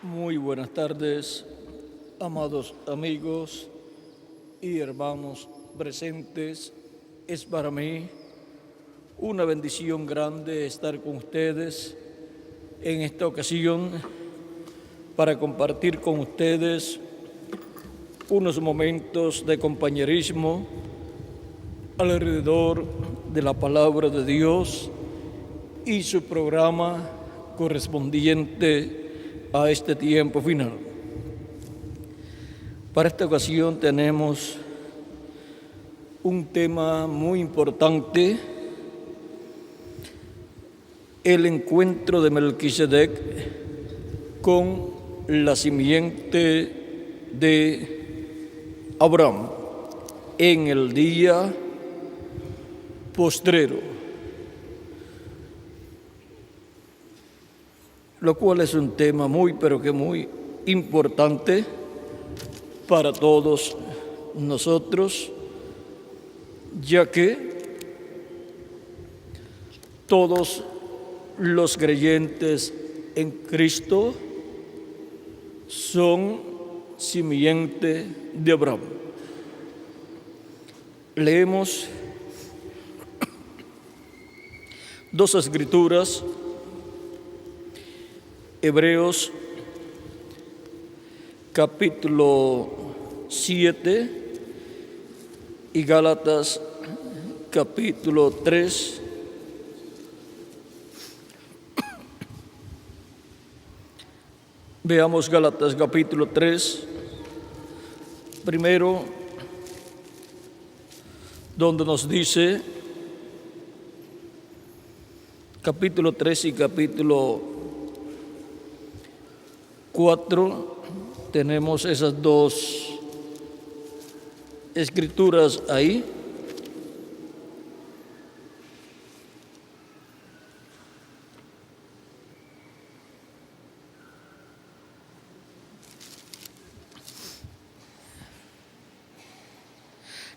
Muy buenas tardes, amados amigos y hermanos presentes. Es para mí una bendición grande estar con ustedes en esta ocasión para compartir con ustedes unos momentos de compañerismo alrededor de la palabra de Dios y su programa correspondiente a este tiempo final. Para esta ocasión tenemos un tema muy importante: el encuentro de Melquisedec con la simiente de Abraham en el día postrero, lo cual es un tema muy importante para todos nosotros, ya que todos los creyentes en Cristo son simiente de Abraham. Leemos dos escrituras: Hebreos capítulo 7 y Gálatas capítulo 3. Veamos Gálatas capítulo 3, primero, donde nos dice, capítulo 3 y capítulo 4, tenemos esas dos escrituras ahí.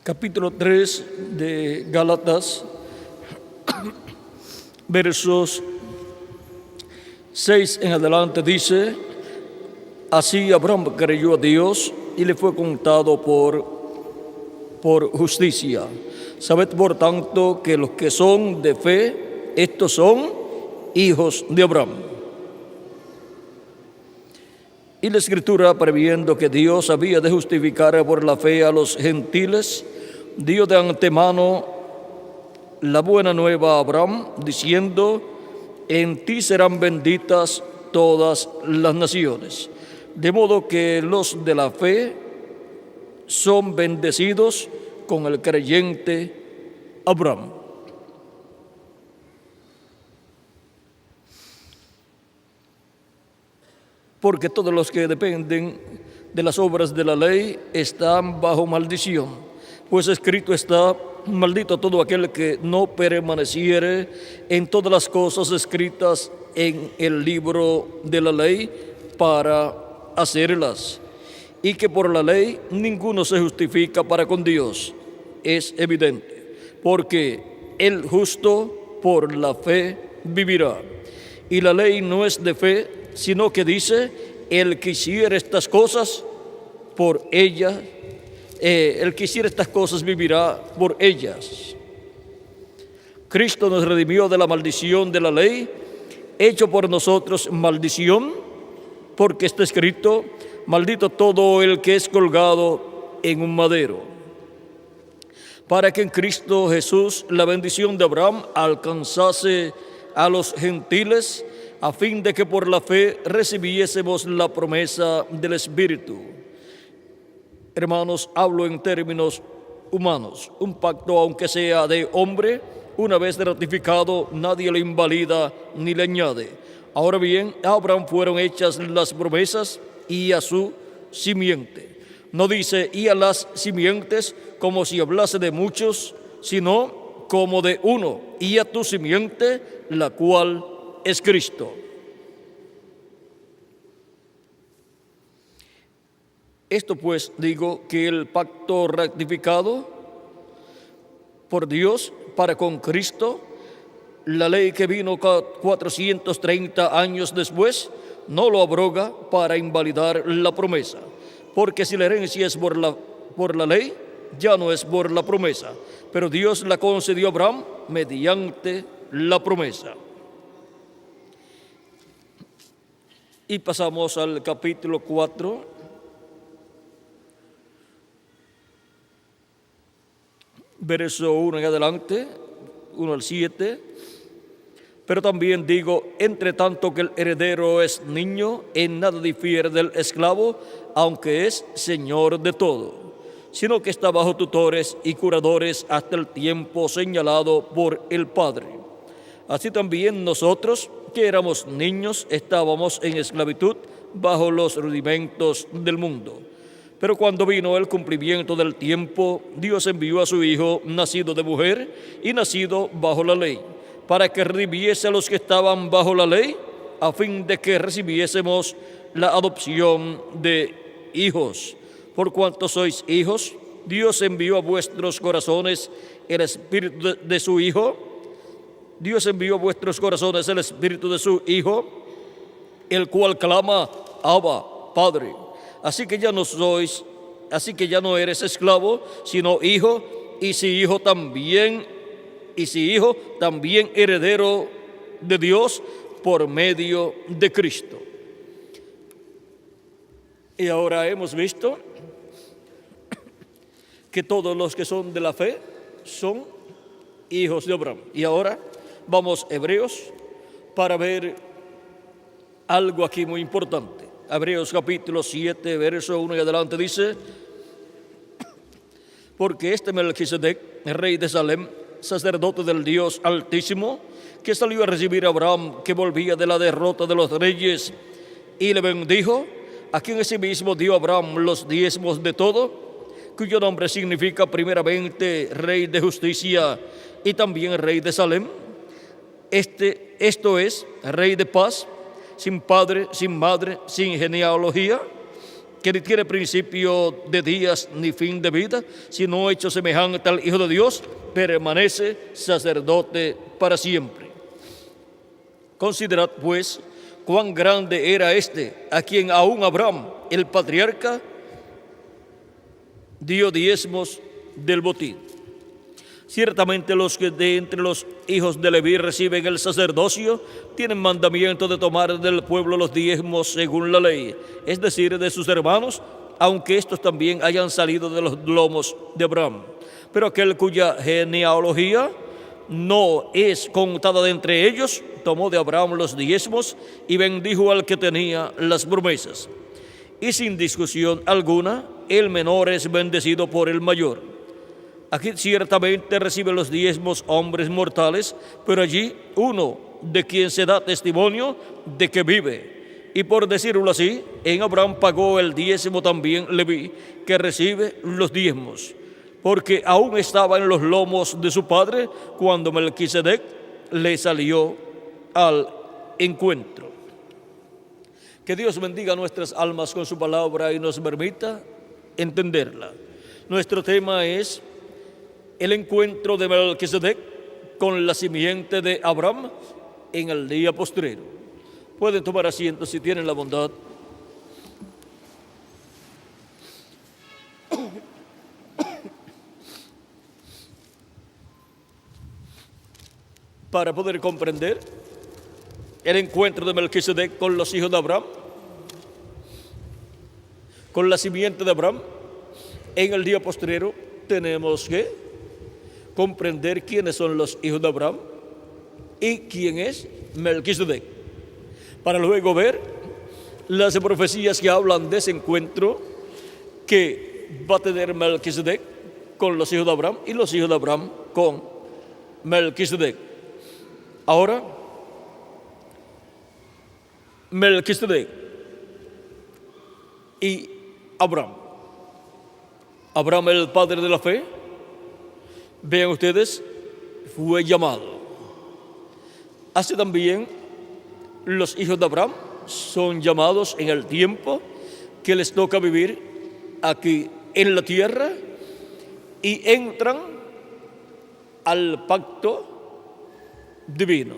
Capítulo 3 de Gálatas, versos 6 en adelante dice: así Abraham creyó a Dios y le fue contado por justicia. Sabed por tanto que los que son de fe, estos son hijos de Abraham. Y la Escritura, previendo que Dios había de justificar por la fe a los gentiles, dio de antemano la buena nueva a Abraham, diciendo: en ti serán benditas todas las naciones. De modo que los de la fe son bendecidos con el creyente Abraham. Porque todos los que dependen de las obras de la ley están bajo maldición, pues escrito está: maldito todo aquel que no permaneciere en todas las cosas escritas en el libro de la ley para hacerlas. Y que por la ley ninguno se justifica para con Dios, es evidente, porque el justo por la fe vivirá. Y la ley no es de fe, sino que dice: el que hiciere estas cosas por ellas, el que hiciere estas cosas vivirá por ellas. Cristo nos redimió de la maldición de la ley, hecho por nosotros maldición, porque está escrito: maldito todo el que es colgado en un madero. Para que en Cristo Jesús la bendición de Abraham alcanzase a los gentiles, a fin de que por la fe recibiésemos la promesa del Espíritu. Hermanos, hablo en términos humanos. Un pacto, aunque sea de hombre, una vez ratificado, nadie le invalida ni le añade. Ahora bien, a Abraham fueron hechas las promesas y a su simiente. No dice y a las simientes como si hablase de muchos, sino como de uno, y a tu simiente, la cual es Cristo. Esto pues digo, que el pacto ratificado por Dios para con Cristo, la ley que vino 430 años después, no lo abroga para invalidar la promesa, porque si la herencia es por la ley, ya no es por la promesa, pero Dios la concedió a Abraham mediante la promesa. Y pasamos al capítulo 4, verso 1 en adelante, 1 al 7. Pero también digo, entre tanto que el heredero es niño, en nada difiere del esclavo, aunque es señor de todo, sino que está bajo tutores y curadores hasta el tiempo señalado por el Padre. Así también nosotros, que éramos niños, estábamos en esclavitud bajo los rudimentos del mundo. Pero cuando vino el cumplimiento del tiempo, Dios envió a su Hijo, nacido de mujer y nacido bajo la ley, para que redimiese a los que estaban bajo la ley, a fin de que recibiésemos la adopción de hijos. Por cuanto sois hijos, Dios envió a vuestros corazones el espíritu de su Hijo. Dios envió a vuestros corazones el espíritu de su Hijo, el cual clama, Abba, Padre. Así que ya no eres esclavo, sino hijo, y si hijo también heredero de Dios por medio de Cristo. Y ahora hemos visto que todos los que son de la fe son hijos de Abraham. Y ahora vamos a Hebreos para ver algo aquí muy importante. Hebreos capítulo 7, verso 1 y adelante dice: porque este Melquisedec, rey de Salem, sacerdote del Dios Altísimo, que salió a recibir a Abraham, que volvía de la derrota de los reyes, y le bendijo, a quien asimismo dio a Abraham los diezmos de todo, cuyo nombre significa primeramente Rey de Justicia y también Rey de Salem. Esto es, Rey de paz, sin padre, sin madre, sin genealogía, que ni tiene principio de días ni fin de vida, sino hecho semejante al Hijo de Dios, permanece sacerdote para siempre. Considerad, pues, cuán grande era a quien aún Abraham, el patriarca, dio diezmos del botín. Ciertamente los que de entre los hijos de Leví reciben el sacerdocio tienen mandamiento de tomar del pueblo los diezmos según la ley, es decir, de sus hermanos, aunque estos también hayan salido de los lomos de Abraham. Pero aquel cuya genealogía no es contada de entre ellos, tomó de Abraham los diezmos y bendijo al que tenía las promesas. Y sin discusión alguna, el menor es bendecido por el mayor. Aquí ciertamente reciben los diezmos hombres mortales, pero allí uno de quien se da testimonio de que vive. Y por decirlo así, en Abraham pagó el diezmo también Leví, que recibe los diezmos, porque aún estaba en los lomos de su padre cuando Melquisedec le salió al encuentro. Que Dios bendiga nuestras almas con su palabra y nos permita entenderla. Nuestro tema es el encuentro de Melquisedec con la simiente de Abraham en el día postrero. Pueden tomar asiento si tienen la bondad. Para poder comprender el encuentro de Melquisedec con los hijos de Abraham, con la simiente de Abraham en el día postrero, tenemos que comprender quiénes son los hijos de Abraham y quién es Melquisedec, para luego ver las profecías que hablan de ese encuentro que va a tener Melquisedec con los hijos de Abraham y los hijos de Abraham con Melquisedec. Ahora, Melquisedec y Abraham. Abraham, el padre de la fe, vean ustedes, fue llamado. Así también los hijos de Abraham son llamados en el tiempo que les toca vivir aquí en la tierra y entran al pacto divino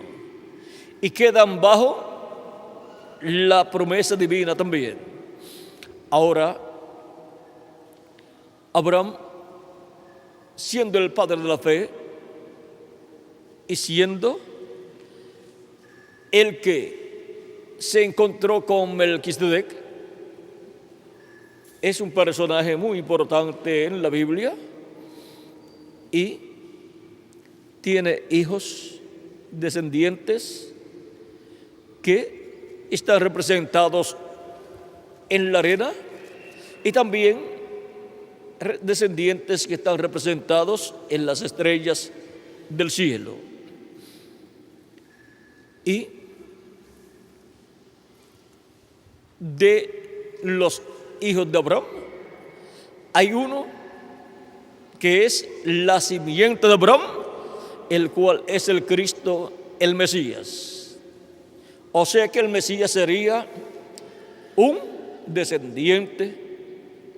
y quedan bajo la promesa divina también. Ahora, Abraham, siendo el padre de la fe y siendo el que se encontró con Melquisedec, es un personaje muy importante en la Biblia y tiene hijos, descendientes que están representados en la arena y también descendientes que están representados en las estrellas del cielo. Y de los hijos de Abraham hay uno que es la simiente de Abraham, el cual es el Cristo, el Mesías. O sea que el Mesías sería un descendiente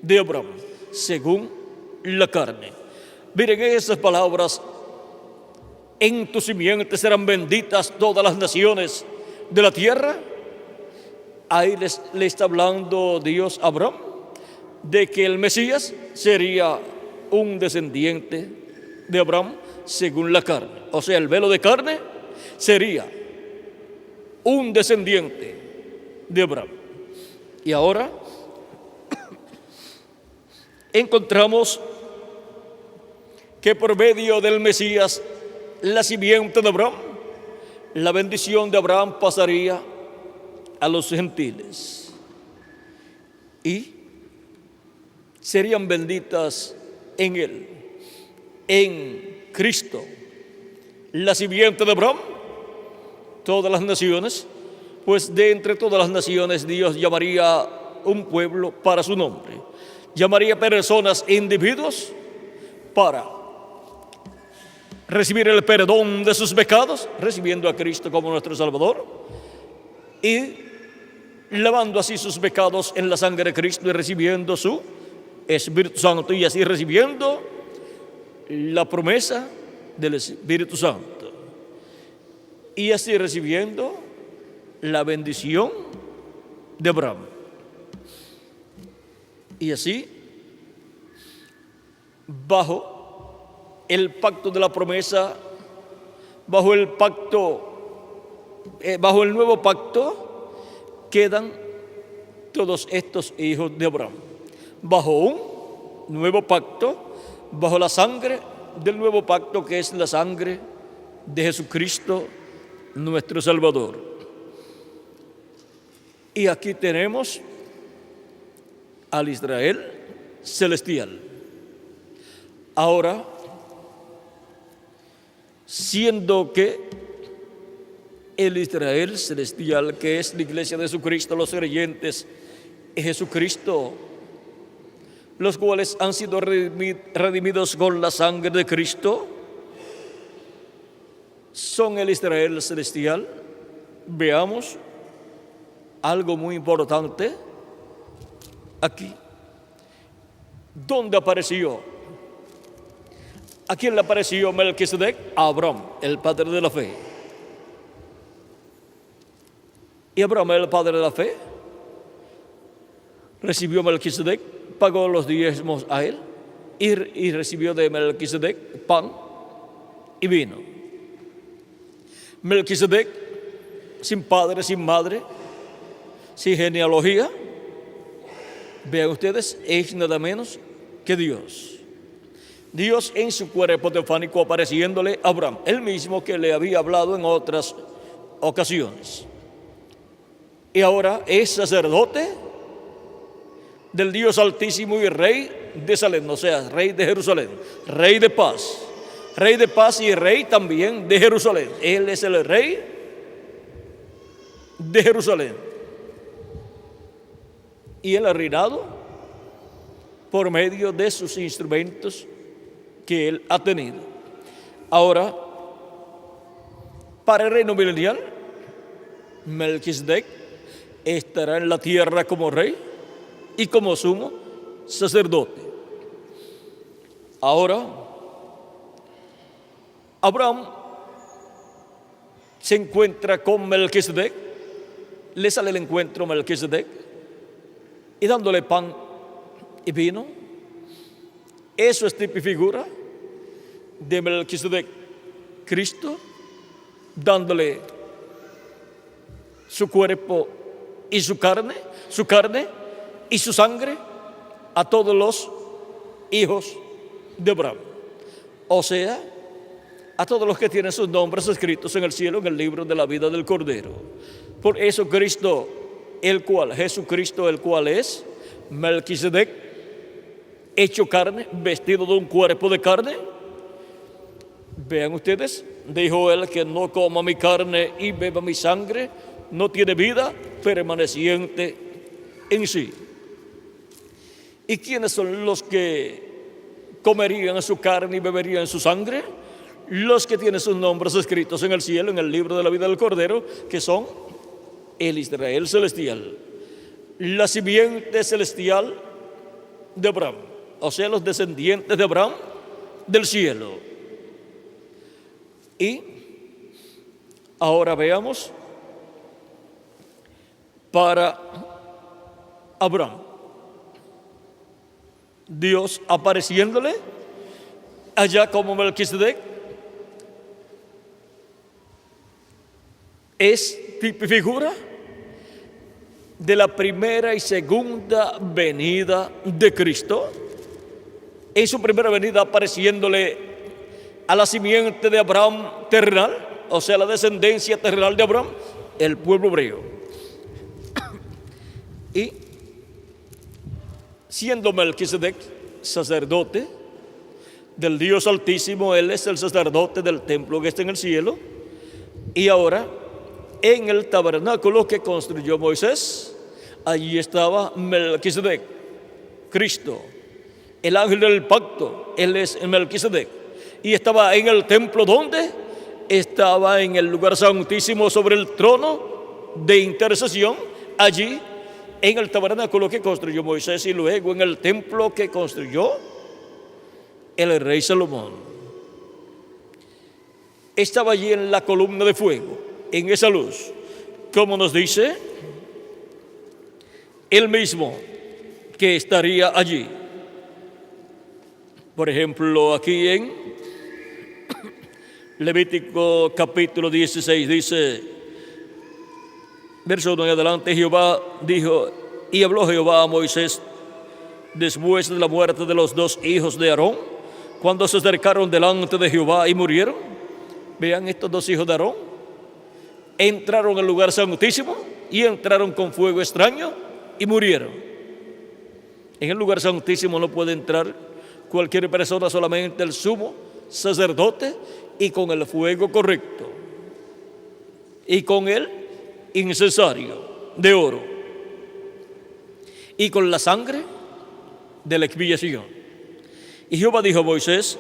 de Abraham, según la carne. Miren esas palabras: en tu simiente serán benditas todas las naciones de la tierra. Ahí le está hablando Dios a Abraham de que el Mesías sería un descendiente de Abraham según la carne. O sea, el velo de carne sería un descendiente de Abraham. Y ahora encontramos que por medio del Mesías, la simiente de Abraham, la bendición de Abraham pasaría a los gentiles y serían benditas en él, en Cristo, la simiente de Abraham, todas las naciones, pues de entre todas las naciones Dios llamaría un pueblo para su nombre, llamaría personas e individuos para recibir el perdón de sus pecados, recibiendo a Cristo como nuestro Salvador y lavando así sus pecados en la sangre de Cristo y recibiendo su Espíritu Santo, y así recibiendo la promesa del Espíritu Santo y así recibiendo la bendición de Abraham. Y así, bajo el pacto de la promesa, bajo el nuevo pacto, quedan todos estos hijos de Abraham. Bajo un nuevo pacto, bajo la sangre del nuevo pacto, que es la sangre de Jesucristo, nuestro Salvador. Y aquí tenemos al Israel celestial. Ahora, siendo que el Israel celestial, que es la iglesia de Jesucristo, los creyentes en Jesucristo, los cuales han sido redimidos con la sangre de Cristo, son el Israel celestial, veamos algo muy importante aquí. ¿Dónde apareció? ¿A quién le apareció Melquisedec? A Abraham, el padre de la fe. Y Abraham, el padre de la fe, recibió Melquisedec, pagó los diezmos a él y recibió de Melquisedec pan y vino. Melquisedec, sin padre, sin madre, sin genealogía, vean ustedes, es nada menos que Dios. Dios en su cuerpo teofánico apareciéndole a Abraham, el mismo que le había hablado en otras ocasiones. Y ahora es sacerdote del Dios Altísimo y Rey de Salem, o sea, Rey de Jerusalén, Rey de paz y Rey también de Jerusalén. Él es el Rey de Jerusalén. Y él ha reinado por medio de sus instrumentos que él ha tenido. Ahora, para el reino milenial, Melquisedec estará en la tierra como rey y como sumo sacerdote. Ahora, Abraham se encuentra con Melquisedec le sale al encuentro Melquisedec y dándole pan y vino. Eso es tipo y figura de Melquisedec, Cristo, dándole su cuerpo y su carne y su sangre a todos los hijos de Abraham. O sea, a todos los que tienen sus nombres escritos en el cielo, en el libro de la vida del Cordero. Por eso Jesucristo, el cual es Melquisedec, hecho carne, vestido de un cuerpo de carne. Vean ustedes, dijo él que no coma mi carne y beba mi sangre, no tiene vida permaneciente en sí. ¿Y quiénes son los que comerían su carne y beberían su sangre? Los que tienen sus nombres escritos en el cielo, en el libro de la vida del Cordero, que son el Israel celestial, la simiente celestial de Abraham, o sea, los descendientes de Abraham del cielo. Y ahora veamos para Abraham, Dios apareciéndole allá como Melquisedec es tipo y figura de la primera y segunda venida de Cristo. En su primera venida apareciéndole a la simiente de Abraham terrenal, o sea, la descendencia terrenal de Abraham, el pueblo hebreo. Y siendo Melquisedec sacerdote del Dios Altísimo, él es el sacerdote del templo que está en el cielo. Y ahora, en el tabernáculo que construyó Moisés, allí estaba Melquisedec, Cristo, el ángel del pacto, él es Melquisedec. Y estaba en el templo, ¿dónde? Estaba en el lugar santísimo sobre el trono de intercesión, allí en el tabernáculo que construyó Moisés y luego en el templo que construyó el rey Salomón. Estaba allí en la columna de fuego, en esa luz, como nos dice él mismo que estaría allí. Por ejemplo, aquí en Levítico capítulo 16 dice, verso 1 en adelante, Jehová dijo, y habló Jehová a Moisés después de la muerte de los dos hijos de Aarón, cuando se acercaron delante de Jehová y murieron. Vean, estos dos hijos de Aarón entraron al lugar santísimo y entraron con fuego extraño y murieron. En el lugar santísimo no puede entrar cualquier persona, solamente el sumo sacerdote, y con el fuego correcto y con el incensario de oro y con la sangre de la expiación. Y Jehová dijo a Moisés,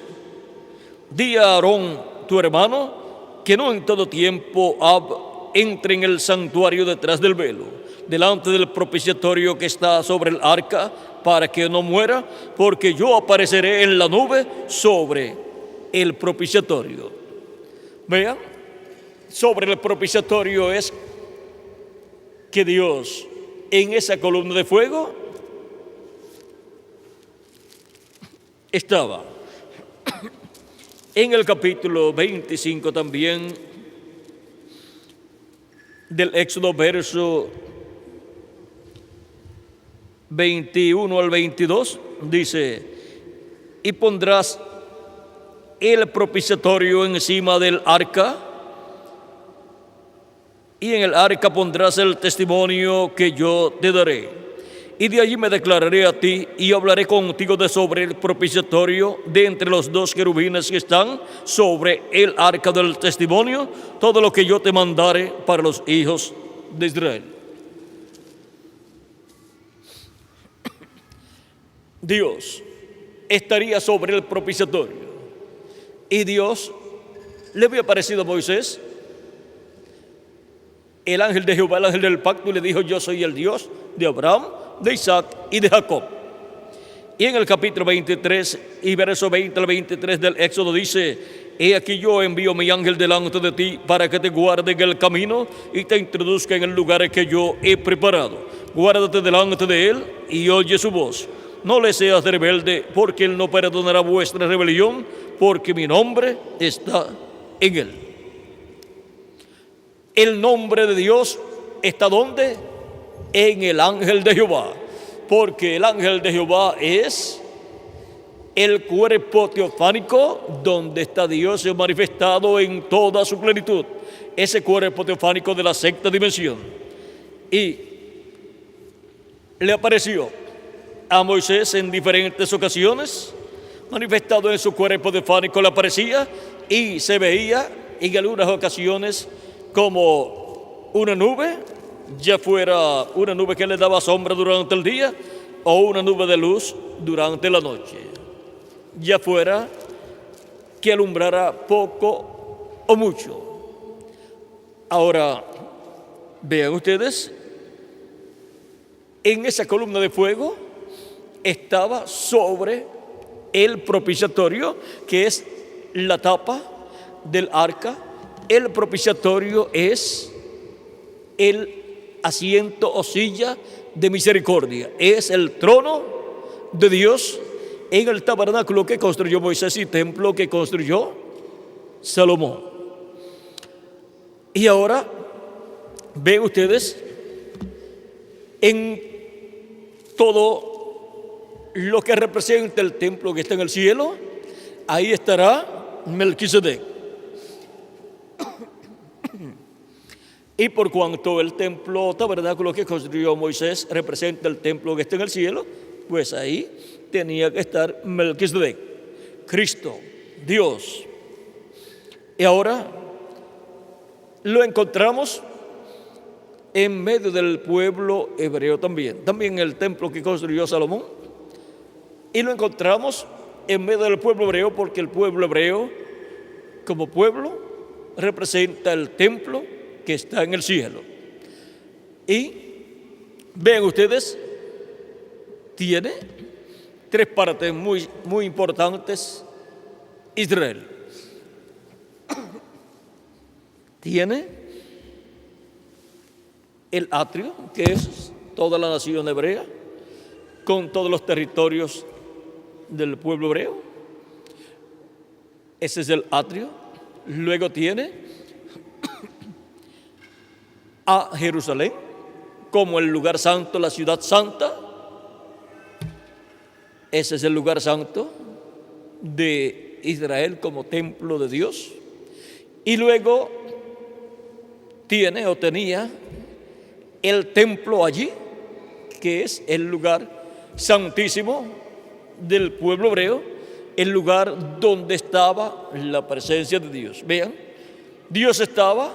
di a Aarón tu hermano que no en todo tiempo entre en el santuario detrás del velo, delante del propiciatorio que está sobre el arca, para que no muera, porque yo apareceré en la nube sobre el propiciatorio. Vean, sobre el propiciatorio es que Dios en esa columna de fuego estaba. En el capítulo 25 también del Éxodo, verso 21 al 22, dice, y pondrás el propiciatorio encima del arca, y en el arca pondrás el testimonio que yo te daré. Y de allí me declararé a ti y hablaré contigo de sobre el propiciatorio, de entre los dos querubines que están sobre el arca del testimonio, todo lo que yo te mandare para los hijos de Israel. Dios estaría sobre el propiciatorio. Y Dios le había aparecido a Moisés, el ángel de Jehová, el ángel del pacto, y le dijo, yo soy el Dios de Abraham, de Isaac y de Jacob. Y en el capítulo 23 y verso 20 al 23 del Éxodo dice, he aquí yo envío mi ángel delante de ti para que te guarde en el camino y te introduzca en el lugar que yo he preparado. Guárdate delante de él y oye su voz. No le seas rebelde, porque él no perdonará vuestra rebelión, porque mi nombre está en él. El nombre de Dios está ¿dónde? En el ángel de Jehová, porque el ángel de Jehová es el cuerpo teofánico donde está Dios manifestado en toda su plenitud. Ese cuerpo teofánico de la sexta dimensión. Y le apareció a Moisés en diferentes ocasiones, manifestado en su cuerpo teofánico le aparecía y se veía en algunas ocasiones como una nube, ya fuera una nube que le daba sombra durante el día o una nube de luz durante la noche, ya fuera que alumbrara poco o mucho. Ahora, vean ustedes, en esa columna de fuego estaba sobre el propiciatorio, que es la tapa del arca. El propiciatorio es el asiento o silla de misericordia, es el trono de Dios en el tabernáculo que construyó Moisés y templo que construyó Salomón. Y ahora ven ustedes, en todo lo que representa el templo que está en el cielo, ahí estará Melquisedec. Y por cuanto el templo tabernáculo que construyó Moisés representa el templo que está en el cielo, pues ahí tenía que estar Melquisedec, Cristo, Dios. Y ahora lo encontramos en medio del pueblo hebreo también el templo que construyó Salomón. Y lo encontramos en medio del pueblo hebreo porque el pueblo hebreo, como pueblo, representa el templo que está en el cielo. Y vean ustedes, tiene tres partes muy importantes Israel. Tiene el atrio, que es toda la nación hebrea, con todos los territorios del pueblo hebreo. Ese es el atrio. Luego tiene a Jerusalén como el lugar santo, la ciudad santa. Ese es el lugar santo de Israel como templo de Dios. Y luego tiene o tenía el templo allí, que es el lugar santísimo del pueblo hebreo, el lugar donde estaba la presencia de Dios. Vean, Dios estaba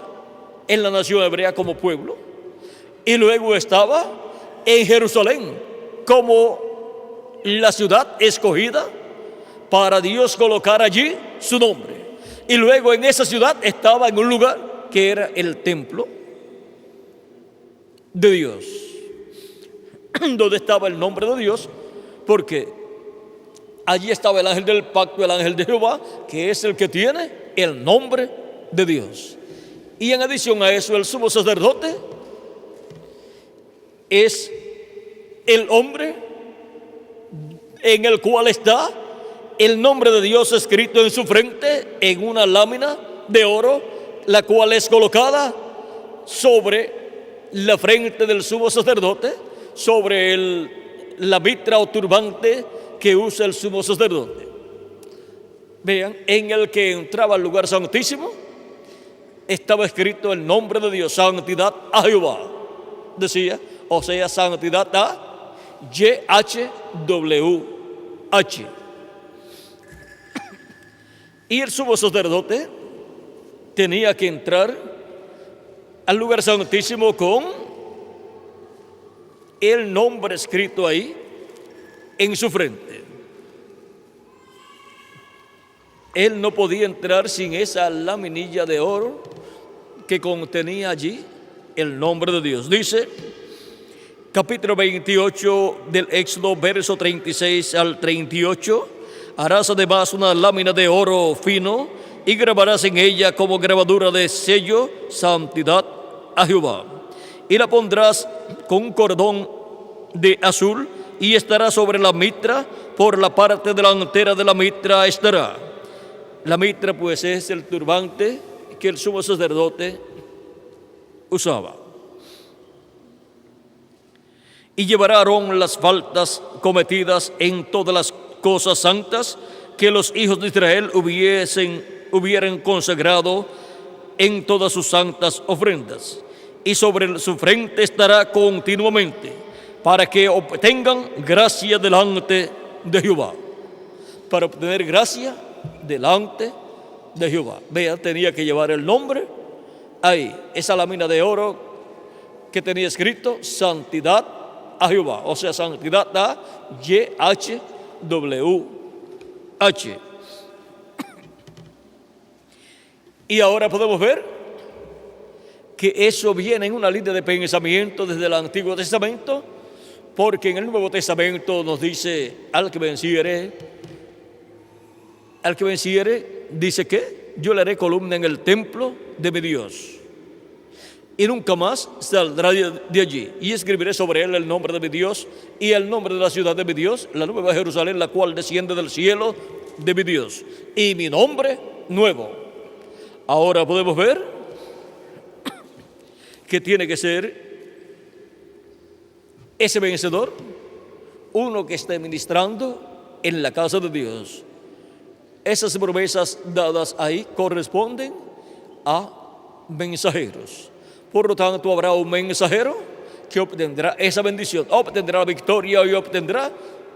en la nación hebrea como pueblo y luego estaba en Jerusalén como la ciudad escogida para Dios colocar allí su nombre. Y luego en esa ciudad estaba en un lugar que era el templo de Dios, donde estaba el nombre de Dios, porque allí estaba el ángel del pacto, el ángel de Jehová, que es el que tiene el nombre de Dios. Y en adición a eso, el sumo sacerdote es el hombre en el cual está el nombre de Dios escrito en su frente en una lámina de oro, la cual es colocada sobre la frente del sumo sacerdote, sobre la mitra o turbante que usa el sumo sacerdote. Vean, en el que entraba al lugar santísimo estaba escrito el nombre de Dios, santidad a Jehová, decía, o sea, santidad a YHWH. Y el sumo sacerdote tenía que entrar al lugar santísimo con el nombre escrito ahí en su frente. Él no podía entrar sin esa laminilla de oro que contenía allí el nombre de Dios. Dice, capítulo 28 del Éxodo, verso 36 al 38, harás además una lámina de oro fino y grabarás en ella como grabadura de sello santidad a Jehová. Y la pondrás con un cordón de azul y estará sobre la mitra, por la parte delantera de la mitra estará. La mitra pues es el turbante que el sumo sacerdote usaba. Y llevará Aarón las faltas cometidas en todas las cosas santas que los hijos de Israel hubieran consagrado en todas sus santas ofrendas. Y sobre su frente estará continuamente, para que obtengan gracia delante de Jehová. Para obtener gracia delante de Jehová. Vea, tenía que llevar el nombre ahí, esa lámina de oro que tenía escrito santidad a Jehová, o sea, santidad a YHWH. Y ahora podemos ver que eso viene en una línea de pensamiento desde el Antiguo Testamento, porque en el Nuevo Testamento nos dice: al que venciere, dice que yo le haré columna en el templo de mi Dios, y nunca más saldrá de allí. Y escribiré sobre él el nombre de mi Dios y el nombre de la ciudad de mi Dios, la nueva Jerusalén, la cual desciende del cielo de mi Dios, y mi nombre nuevo. Ahora podemos ver que tiene que ser ese vencedor uno que esté ministrando en la casa de Dios. Esas promesas dadas ahí corresponden a mensajeros. Por lo tanto, habrá un mensajero que obtendrá esa bendición, obtendrá la victoria y obtendrá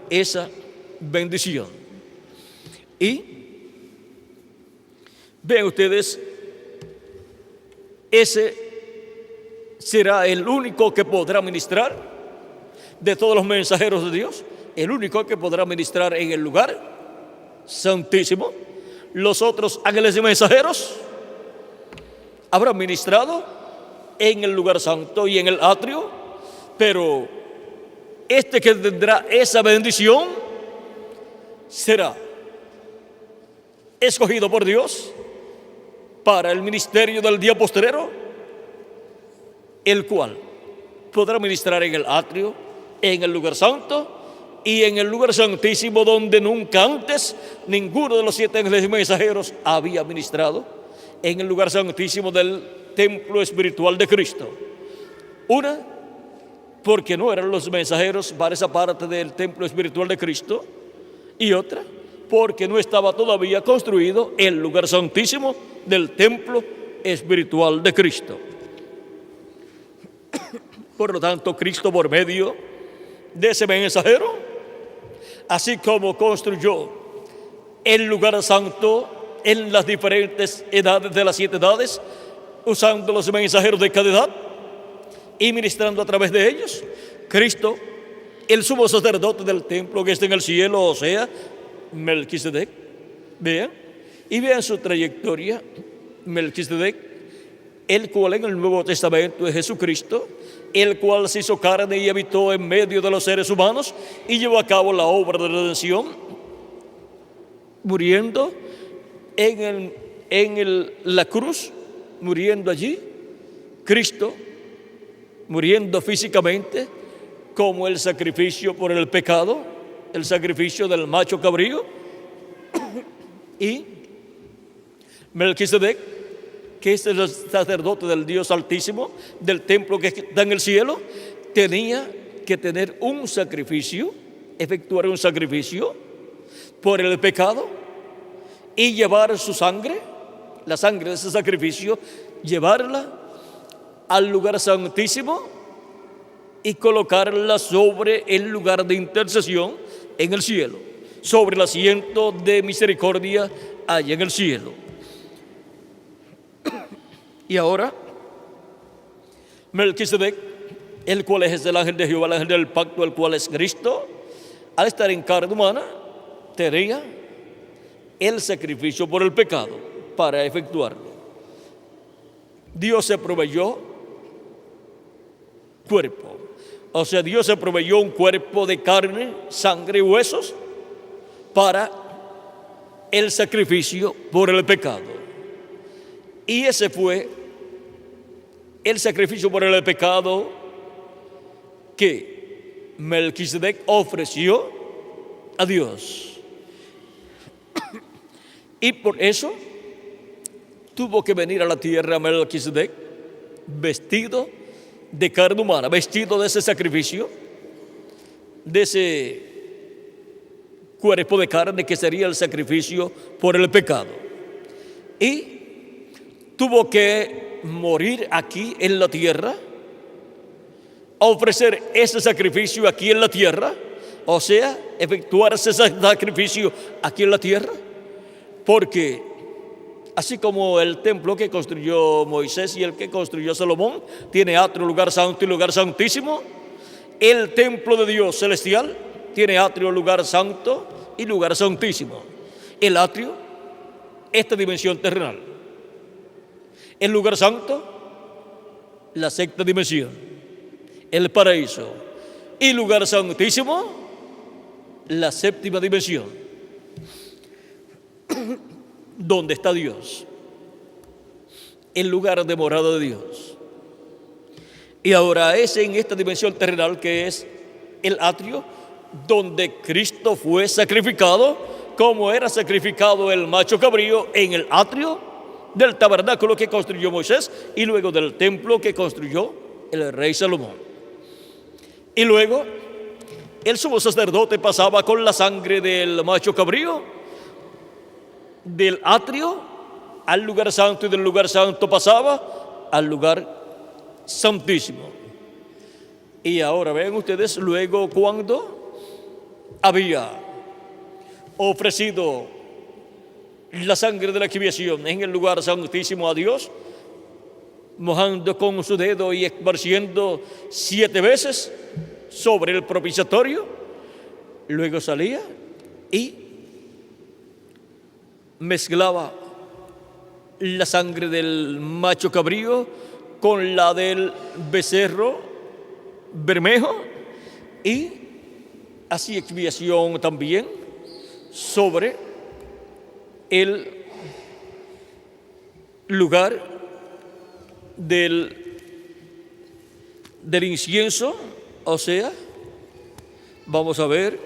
esa bendición. Y vean ustedes, ese será el único que podrá ministrar de todos los mensajeros de Dios, el único que podrá ministrar en el lugar santísimo. Los otros ángeles y mensajeros habrán ministrado en el lugar santo y en el atrio, pero este que tendrá esa bendición será escogido por Dios para el ministerio del día postrero, el cual podrá ministrar en el atrio, en el lugar santo y en el lugar santísimo, donde nunca antes ninguno de los 7 ángeles mensajeros había ministrado, en el lugar santísimo del templo espiritual de Cristo. Una, porque no eran los mensajeros para esa parte del templo espiritual de Cristo, y otra, porque no estaba todavía construido el lugar santísimo del templo espiritual de Cristo. Por lo tanto, Cristo, por medio de ese mensajero, así como construyó el lugar santo en las diferentes edades de las 7 edades, usando los mensajeros de cada edad y ministrando a través de ellos, Cristo, el sumo sacerdote del templo que está en el cielo, o sea, Melquisedec, vean, y vean su trayectoria. Melquisedec, el cual en el Nuevo Testamento es Jesucristo, el cual se hizo carne y habitó en medio de los seres humanos y llevó a cabo la obra de redención, muriendo en la cruz, muriendo allí, Cristo, muriendo físicamente como el sacrificio por el pecado, el sacrificio del macho cabrío. Y Melquisedec, que es el sacerdote del Dios Altísimo, del templo que está en el cielo, tenía que tener un sacrificio, efectuar un sacrificio por el pecado y llevar su sangre, la sangre de ese sacrificio, llevarla al lugar santísimo y colocarla sobre el lugar de intercesión en el cielo, sobre el asiento de misericordia allá en el cielo. Y ahora, Melquisedec, el cual es el ángel de Jehová, el ángel del pacto, el cual es Cristo, al estar en carne humana, tenía el sacrificio por el pecado para efectuarlo. Dios se proveyó cuerpo, o sea, Dios se proveyó un cuerpo de carne, sangre y huesos para el sacrificio por el pecado. Y ese fue el sacrificio por el pecado que Melquisedec ofreció a Dios. Y por eso tuvo que venir a la tierra Melquisedec vestido de carne humana, vestido de ese sacrificio, de ese cuerpo de carne que sería el sacrificio por el pecado. Y tuvo que morir aquí en la tierra, ofrecer ese sacrificio aquí en la tierra, o sea, efectuar ese sacrificio aquí en la tierra, porque así como el templo que construyó Moisés y el que construyó Salomón tiene atrio, lugar santo y lugar santísimo, el templo de Dios celestial tiene atrio, lugar santo y lugar santísimo. El atrio, esta dimensión terrenal. El lugar santo, la sexta dimensión, el paraíso. Y lugar santísimo, la séptima dimensión, donde está Dios, el lugar de morada de Dios. Y ahora es en esta dimensión terrenal que es el atrio, donde Cristo fue sacrificado, como era sacrificado el macho cabrío en el atrio del tabernáculo que construyó Moisés y luego del templo que construyó el rey Salomón. Y luego el sumo sacerdote pasaba con la sangre del macho cabrío del atrio al lugar santo, y del lugar santo pasaba al lugar santísimo. Y ahora ven ustedes, luego cuando había ofrecido la sangre de la expiación en el lugar santísimo a Dios, mojando con su dedo y esparciendo 7 veces sobre el propiciatorio, luego salía y mezclaba la sangre del macho cabrío con la del becerro bermejo y hacía expiación también sobre el lugar del incienso. O sea, vamos a ver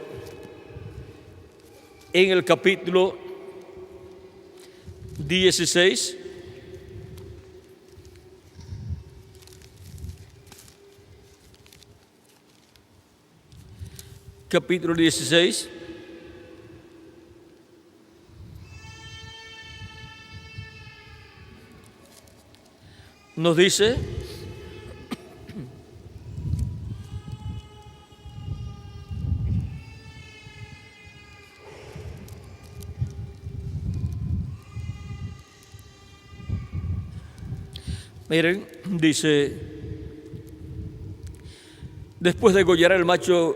en el capítulo 16, capítulo 16, nos dice: miren, dice, después de degollar el macho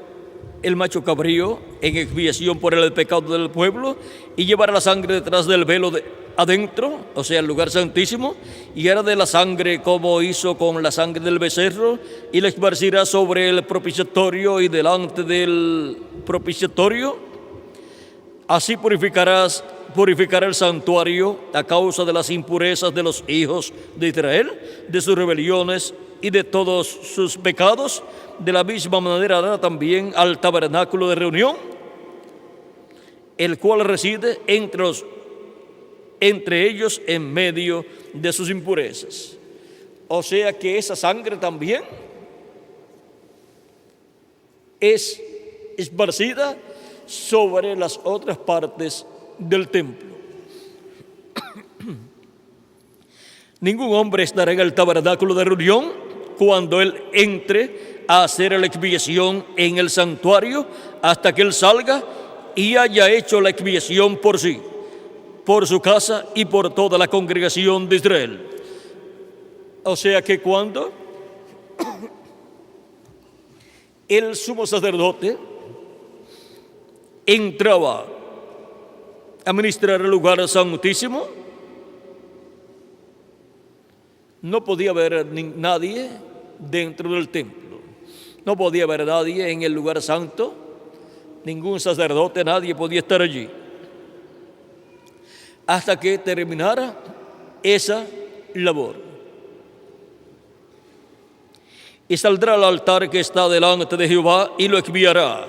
cabrío en expiación por el pecado del pueblo y llevar la sangre detrás del velo adentro, o sea, el lugar santísimo, y era de la sangre como hizo con la sangre del becerro, y la esparcirá sobre el propiciatorio y delante del propiciatorio. Así purificará el santuario a causa de las impurezas de los hijos de Israel, de sus rebeliones y de todos sus pecados. De la misma manera hará también al tabernáculo de reunión, el cual reside entre ellos en medio de sus impurezas. O sea que esa sangre también es esparcida sobre las otras partes del templo. Ningún hombre estará en el tabernáculo de reunión cuando él entre a hacer la expiación en el santuario, hasta que él salga y haya hecho la expiación por sí, por su casa y por toda la congregación de Israel. O sea que cuando el sumo sacerdote entraba a ministrar el lugar santísimo, no podía haber nadie dentro del templo, no podía haber nadie en el lugar santo, ningún sacerdote, nadie podía estar allí, hasta que terminara esa labor. Y saldrá al altar que está delante de Jehová y lo expiará.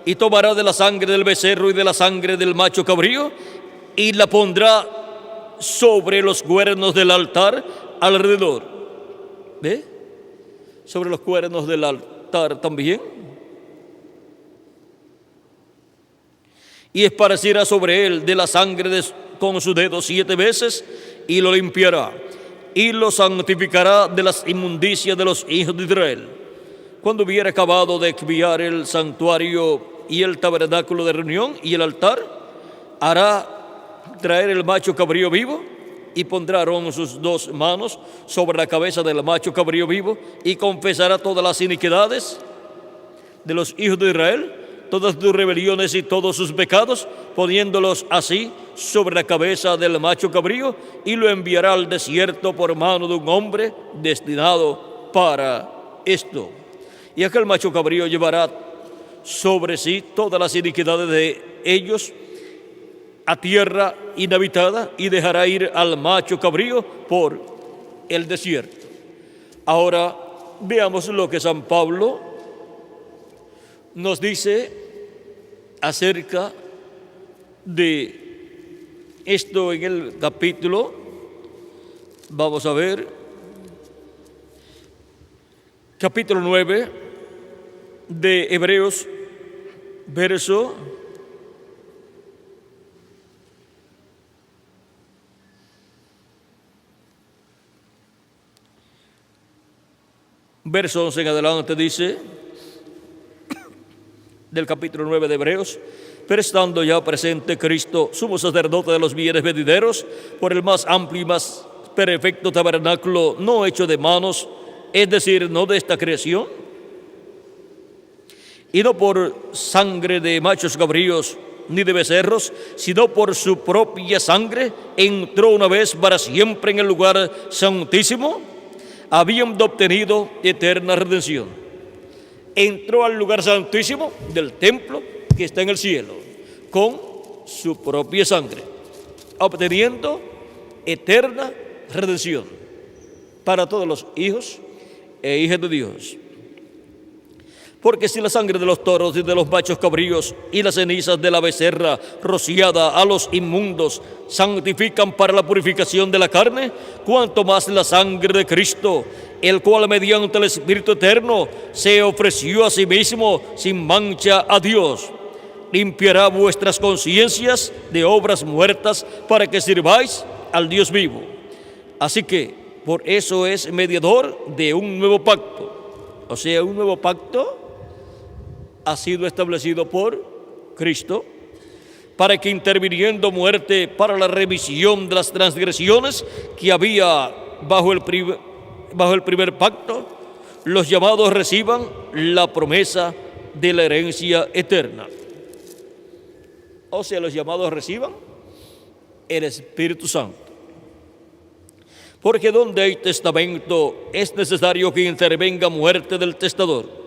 Y tomará de la sangre del becerro y de la sangre del macho cabrío y la pondrá sobre los cuernos del altar alrededor. ¿Ve? Sobre los cuernos del altar también. Y esparcirá sobre él de la sangre con su dedo 7 veces y lo limpiará. Y lo santificará de las inmundicias de los hijos de Israel. Cuando hubiera acabado de expiar el santuario y el tabernáculo de reunión y el altar, hará traer el macho cabrío vivo y pondrá Aarón sus 2 manos sobre la cabeza del macho cabrío vivo y confesará todas las iniquidades de los hijos de Israel, todas sus rebeliones y todos sus pecados, poniéndolos así sobre la cabeza del macho cabrío, y lo enviará al desierto por mano de un hombre destinado para esto. Y aquel macho cabrío llevará sobre sí todas las iniquidades de ellos a tierra inhabitada y dejará ir al macho cabrío por el desierto. Ahora veamos lo que San Pablo nos dice acerca de esto en el capítulo. Vamos a ver, capítulo 9 de Hebreos, verso 11 en adelante dice, del capítulo 9 de Hebreos: pero estando ya presente Cristo, sumo sacerdote de los bienes venideros, por el más amplio y más perfecto tabernáculo, no hecho de manos, es decir, no de esta creación, y no por sangre de machos cabríos ni de becerros, sino por su propia sangre, entró una vez para siempre en el lugar santísimo, habiendo obtenido eterna redención. Entró al lugar santísimo del templo que está en el cielo con su propia sangre, obteniendo eterna redención para todos los hijos e hijas de Dios. Porque si la sangre de los toros y de los machos cabríos y las cenizas de la becerra rociada a los inmundos santifican para la purificación de la carne, cuanto más la sangre de Cristo, el cual mediante el Espíritu Eterno se ofreció a sí mismo sin mancha a Dios, limpiará vuestras conciencias de obras muertas para que sirváis al Dios vivo. Así que por eso es mediador de un nuevo pacto. O sea, un nuevo pacto ha sido establecido por Cristo, para que interviniendo muerte para la remisión de las transgresiones que había bajo el primer pacto, los llamados reciban la promesa de la herencia eterna. O sea, los llamados reciban el Espíritu Santo. Porque donde hay testamento es necesario que intervenga muerte del testador,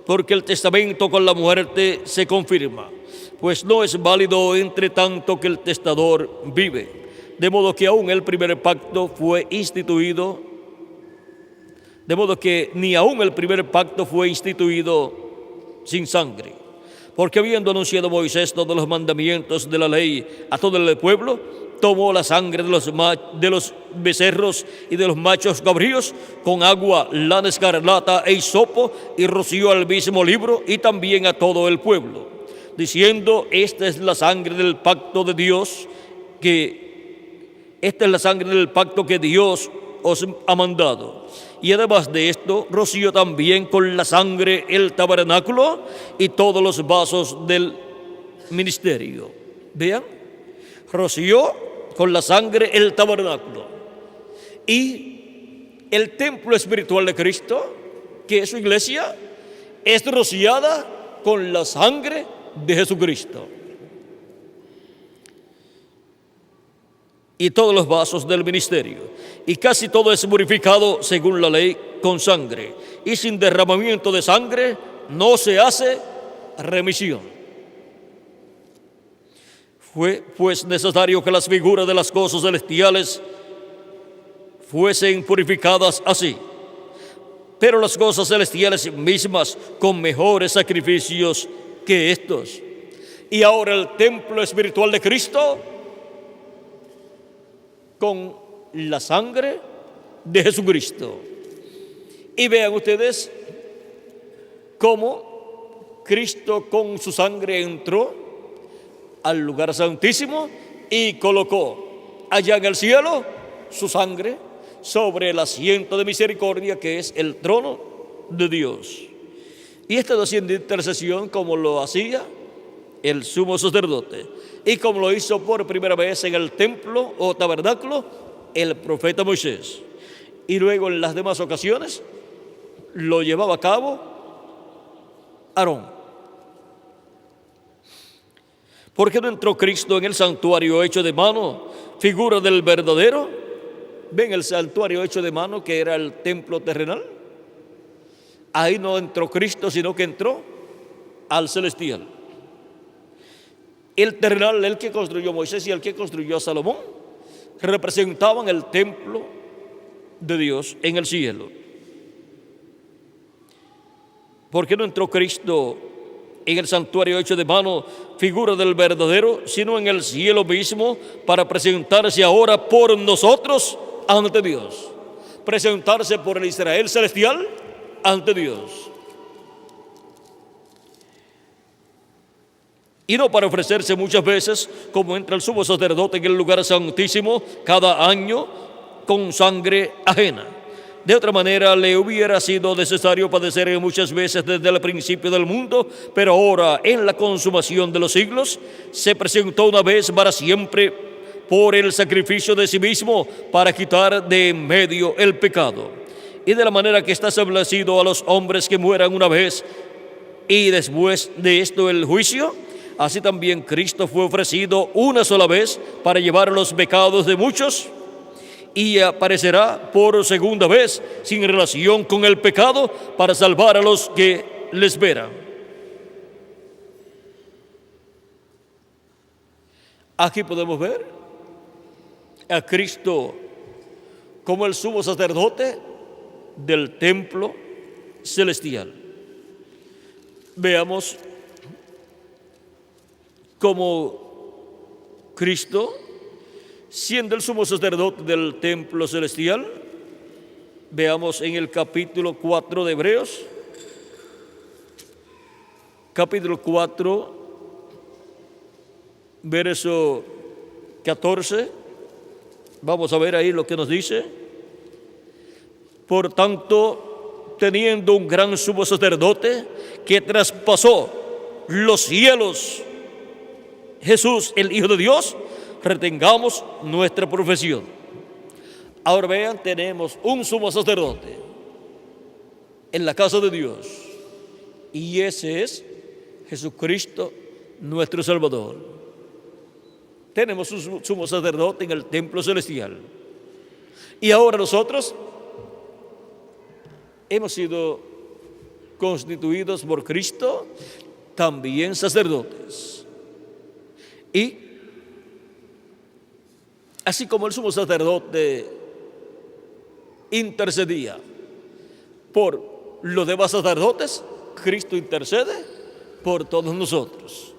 porque el testamento con la muerte se confirma, pues no es válido entre tanto que el testador vive. De modo que aún el primer pacto fue instituido, de modo que ni aún el primer pacto fue instituido sin sangre. Porque habiendo anunciado Moisés todos los mandamientos de la ley a todo el pueblo, tomó la sangre de los becerros y de los machos cabríos con agua, lana escarlata e hisopo, y roció al mismo libro y también a todo el pueblo, diciendo: esta es la sangre del pacto de Dios, esta es la sangre del pacto que Dios os ha mandado. Y además de esto, roció también con la sangre el tabernáculo y todos los vasos del ministerio. Vean, roció con la sangre el tabernáculo y el templo espiritual de Cristo, que es su iglesia, es rociada con la sangre de Jesucristo. Y todos los vasos del ministerio. Y casi todo es purificado según la ley con sangre. Y sin derramamiento de sangre no se hace remisión. Fue pues necesario que las figuras de las cosas celestiales fuesen purificadas así, pero las cosas celestiales mismas con mejores sacrificios que estos. Y ahora el templo espiritual de Cristo con la sangre de Jesucristo. Y vean ustedes cómo Cristo con su sangre entró al lugar santísimo y colocó allá en el cielo su sangre sobre el asiento de misericordia que es el trono de Dios. Y está haciendo intercesión como lo hacía el sumo sacerdote y como lo hizo por primera vez en el templo o tabernáculo el profeta Moisés. Y luego en las demás ocasiones lo llevaba a cabo Aarón. ¿Por qué no entró Cristo en el santuario hecho de mano, figura del verdadero? ¿Ven el santuario hecho de mano que era el templo terrenal? Ahí no entró Cristo, sino que entró al celestial. El terrenal, el que construyó Moisés y el que construyó Salomón, representaban el templo de Dios en el cielo. ¿Por qué no entró Cristo en el santuario hecho de mano, figura del verdadero, sino en el cielo mismo para presentarse ahora por nosotros ante Dios? Presentarse por el Israel celestial ante Dios. Y no para ofrecerse muchas veces, como entra el sumo sacerdote en el lugar santísimo cada año con sangre ajena. De otra manera, le hubiera sido necesario padecer muchas veces desde el principio del mundo, pero ahora, en la consumación de los siglos, se presentó una vez para siempre por el sacrificio de sí mismo para quitar de en medio el pecado. Y de la manera que está establecido a los hombres que mueran una vez y después de esto el juicio, así también Cristo fue ofrecido una sola vez para llevar los pecados de muchos y aparecerá por segunda vez sin relación con el pecado para salvar a los que le esperan. Aquí podemos ver a Cristo como el sumo sacerdote del templo celestial. Veamos cómo Cristo, siendo el sumo sacerdote del templo celestial, veamos en el capítulo 4 de Hebreos, capítulo 4, verso 14, vamos a ver ahí lo que nos dice. Por tanto, teniendo un gran sumo sacerdote que traspasó los cielos, Jesús, el Hijo de Dios, retengamos nuestra profesión. Ahora vean, tenemos un sumo sacerdote en la casa de Dios y ese es Jesucristo, nuestro Salvador. Tenemos un sumo sacerdote en el templo celestial y ahora nosotros hemos sido constituidos por Cristo también sacerdotes. Y así como el sumo sacerdote intercedía por los demás sacerdotes, Cristo intercede por todos nosotros.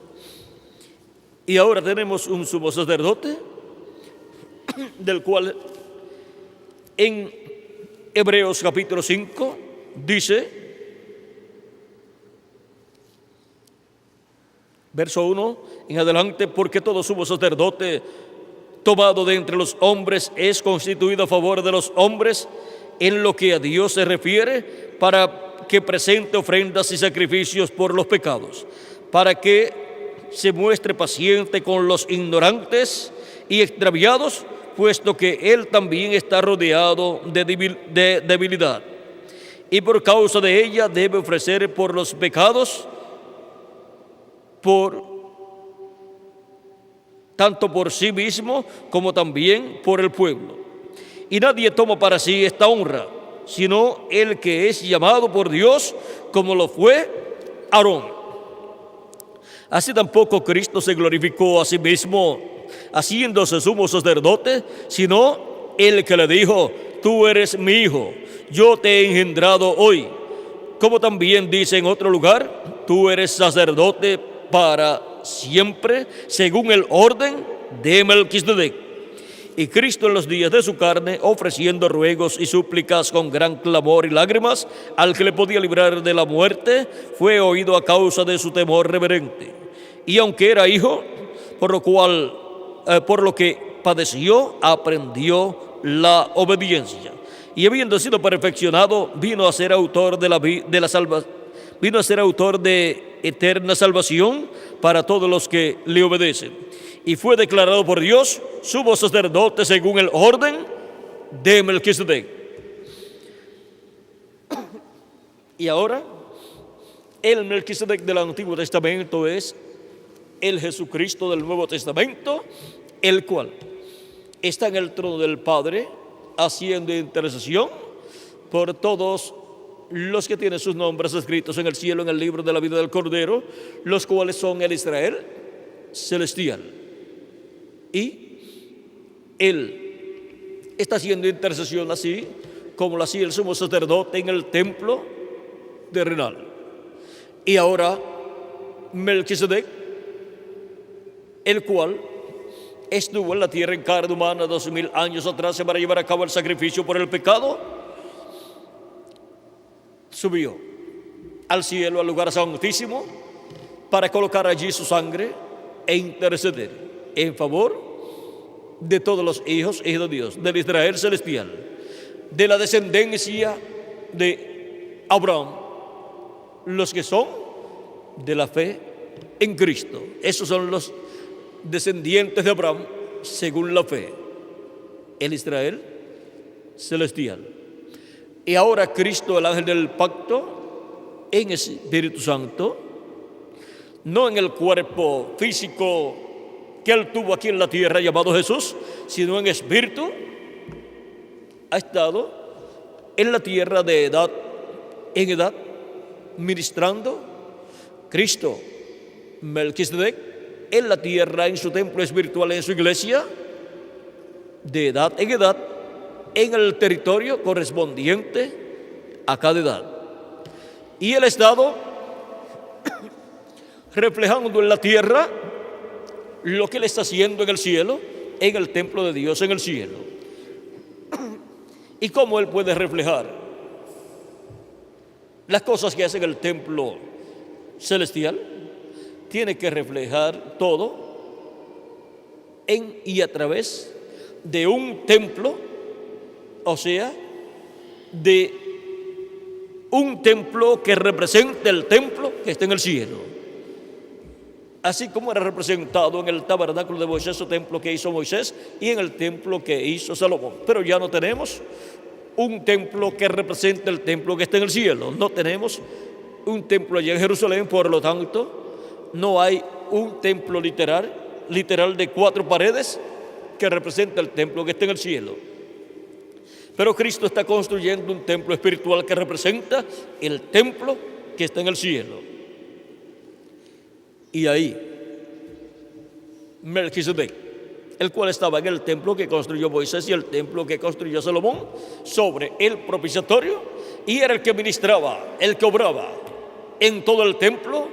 Y ahora tenemos un sumo sacerdote del cual en Hebreos capítulo 5 dice, verso 1 en adelante, porque todo sumo sacerdote tomado de entre los hombres es constituido a favor de los hombres en lo que a Dios se refiere, para que presente ofrendas y sacrificios por los pecados, para que se muestre paciente con los ignorantes y extraviados, puesto que Él también está rodeado de debilidad, y por causa de ella debe ofrecer por los pecados, tanto por sí mismo como también por el pueblo. Y nadie toma para sí esta honra, sino el que es llamado por Dios, como lo fue Aarón. Así tampoco Cristo se glorificó a sí mismo, haciéndose sumo sacerdote, sino el que le dijo, tú eres mi hijo, yo te he engendrado hoy. Como también dice en otro lugar, tú eres sacerdote para siempre, según el orden de Melquisedec. Y Cristo en los días de su carne, ofreciendo ruegos y súplicas con gran clamor y lágrimas, al que le podía librar de la muerte, fue oído a causa de su temor reverente. Y aunque era hijo, por lo que padeció, aprendió la obediencia. Y habiendo sido perfeccionado, vino a ser autor vino a ser autor de eterna salvación para todos los que le obedecen. Y fue declarado por Dios sumo sacerdote según el orden de Melquisedec. Y ahora, el Melquisedec del Antiguo Testamento es el Jesucristo del Nuevo Testamento, el cual está en el trono del Padre, haciendo intercesión por todos los que tienen sus nombres escritos en el cielo, en el libro de la vida del Cordero, los cuales son el Israel celestial. Y Él está haciendo intercesión así como lo hacía el sumo sacerdote en el templo terrenal. Y ahora Melquisedec, el cual estuvo en la tierra en carne humana 2000 años atrás para llevar a cabo el sacrificio por el pecado, subió al cielo, al lugar santísimo, para colocar allí su sangre e interceder en favor de todos los hijos de Dios, del Israel celestial, de la descendencia de Abraham, los que son de la fe en Cristo. Esos son los descendientes de Abraham según la fe, el Israel celestial. Y ahora Cristo, el ángel del pacto, en Espíritu Santo, no en el cuerpo físico que Él tuvo aquí en la tierra llamado Jesús, sino en espíritu, ha estado en la tierra de edad en edad, ministrando Cristo, Melquisedec, en la tierra, en su templo espiritual, en su iglesia, de edad en edad, en el territorio correspondiente a cada edad. Y Él ha estado reflejando en la tierra lo que Él está haciendo en el cielo, en el templo de Dios en el cielo. ¿Y cómo Él puede reflejar las cosas que hace en el templo celestial? Tiene que reflejar todo en y a través de un templo, o sea, de un templo que represente el templo que está en el cielo. Así como era representado en el tabernáculo de Moisés, el templo que hizo Moisés, y en el templo que hizo Salomón. Pero ya no tenemos un templo que represente el templo que está en el cielo. No tenemos un templo allá en Jerusalén, por lo tanto, no hay un templo literal de 4 paredes que represente el templo que está en el cielo. Pero Cristo está construyendo un templo espiritual que representa el templo que está en el cielo. Y ahí, Melquisedec, el cual estaba en el templo que construyó Moisés y el templo que construyó Salomón, sobre el propiciatorio, y era el que ministraba, el que obraba en todo el templo,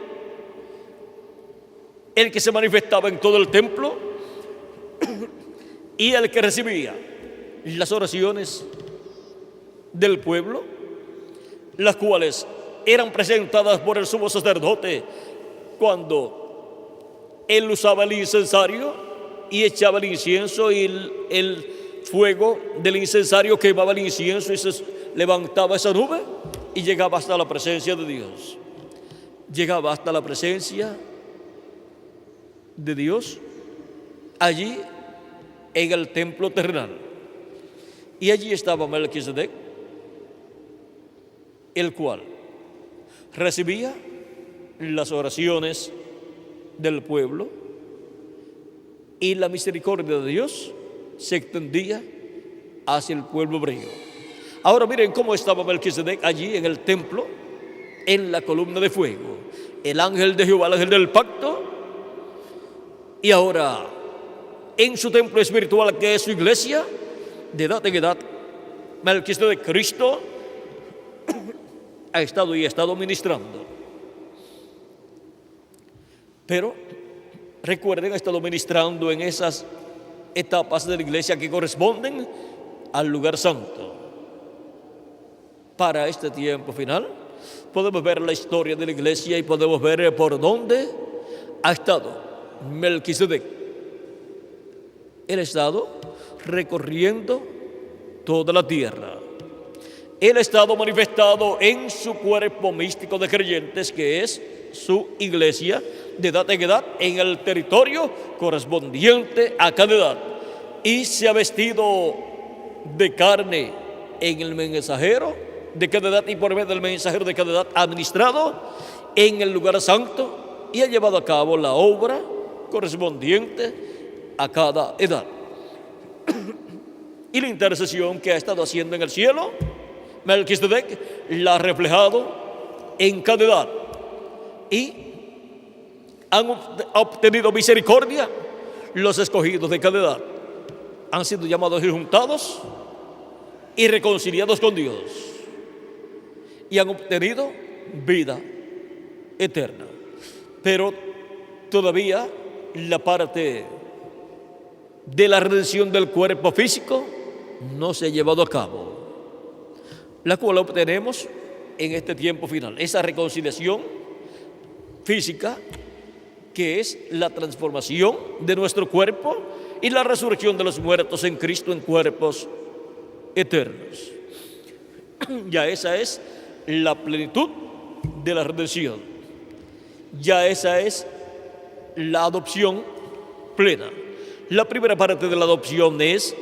el que se manifestaba en todo el templo, y el que recibía las oraciones del pueblo, las cuales eran presentadas por el sumo sacerdote cuando él usaba el incensario y echaba el incienso, y el fuego del incensario quemaba el incienso y se levantaba esa nube y llegaba hasta la presencia de Dios. Llegaba hasta la presencia de Dios allí en el templo terrenal. Y allí estaba Melquisedec, el cual recibía las oraciones del pueblo, y la misericordia de Dios se extendía hacia el pueblo hebreo. Ahora miren cómo estaba Melquisedec allí en el templo, en la columna de fuego, el ángel de Jehová, el ángel del pacto, y ahora en su templo espiritual, que es su iglesia, de edad en edad, Melquisedec, Cristo ha estado y ha estado ministrando. Pero recuerden, ha estado ministrando en esas etapas de la iglesia que corresponden al lugar santo. Para este tiempo final, podemos ver la historia de la iglesia y podemos ver por dónde ha estado Melquisedec. Él ha estado recorriendo toda la tierra. Él ha estado manifestado en su cuerpo místico de creyentes, que es su iglesia, de edad en edad, en el territorio correspondiente a cada edad. Y se ha vestido de carne en el mensajero de cada edad, y por medio del mensajero de cada edad ha administrado en el lugar santo y ha llevado a cabo la obra correspondiente a cada edad. Y la intercesión que ha estado haciendo en el cielo, Melquisedec la ha reflejado en cada edad. Y han obtenido misericordia los escogidos de cada edad. Han sido llamados y juntados y reconciliados con Dios. Y han obtenido vida eterna. Pero todavía la parte de la redención del cuerpo físico no se ha llevado a cabo, la cual obtenemos en este tiempo final. Esa reconciliación física, que es la transformación de nuestro cuerpo y la resurrección de los muertos en Cristo en cuerpos eternos. Ya esa es la plenitud de la redención. Ya esa es la adopción plena. La primera parte de la adopción es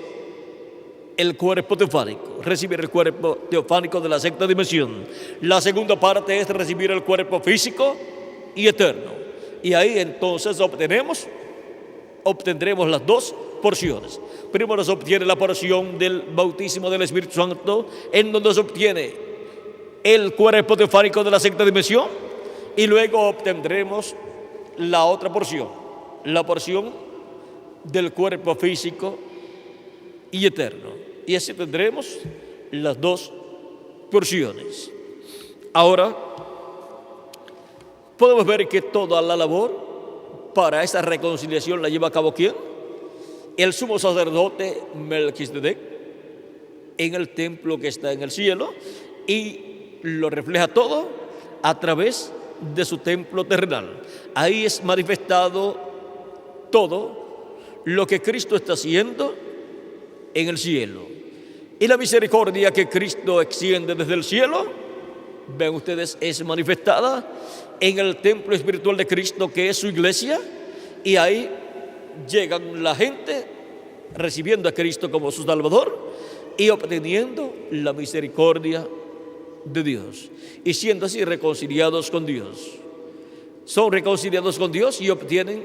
el cuerpo teofánico, recibir el cuerpo teofánico de la sexta dimensión. La segunda parte es recibir el cuerpo físico y eterno. Y ahí entonces obtendremos las dos porciones. Primero se obtiene la porción del bautismo del Espíritu Santo, en donde se obtiene el cuerpo teofánico de la sexta dimensión, y luego obtendremos la otra porción, la porción del cuerpo físico y eterno. Y así tendremos las dos porciones. Ahora podemos ver que toda la labor para esa reconciliación la lleva a cabo ¿quién? El sumo sacerdote Melquisedec, en el templo que está en el cielo, y lo refleja todo a través de su templo terrenal. Ahí es manifestado todo lo que Cristo está haciendo en el cielo. Y la misericordia que Cristo extiende desde el cielo, ven ustedes, es manifestada en el templo espiritual de Cristo, que es su iglesia, y ahí llegan la gente recibiendo a Cristo como su Salvador y obteniendo la misericordia de Dios, y siendo así reconciliados con Dios. Son reconciliados con Dios y obtienen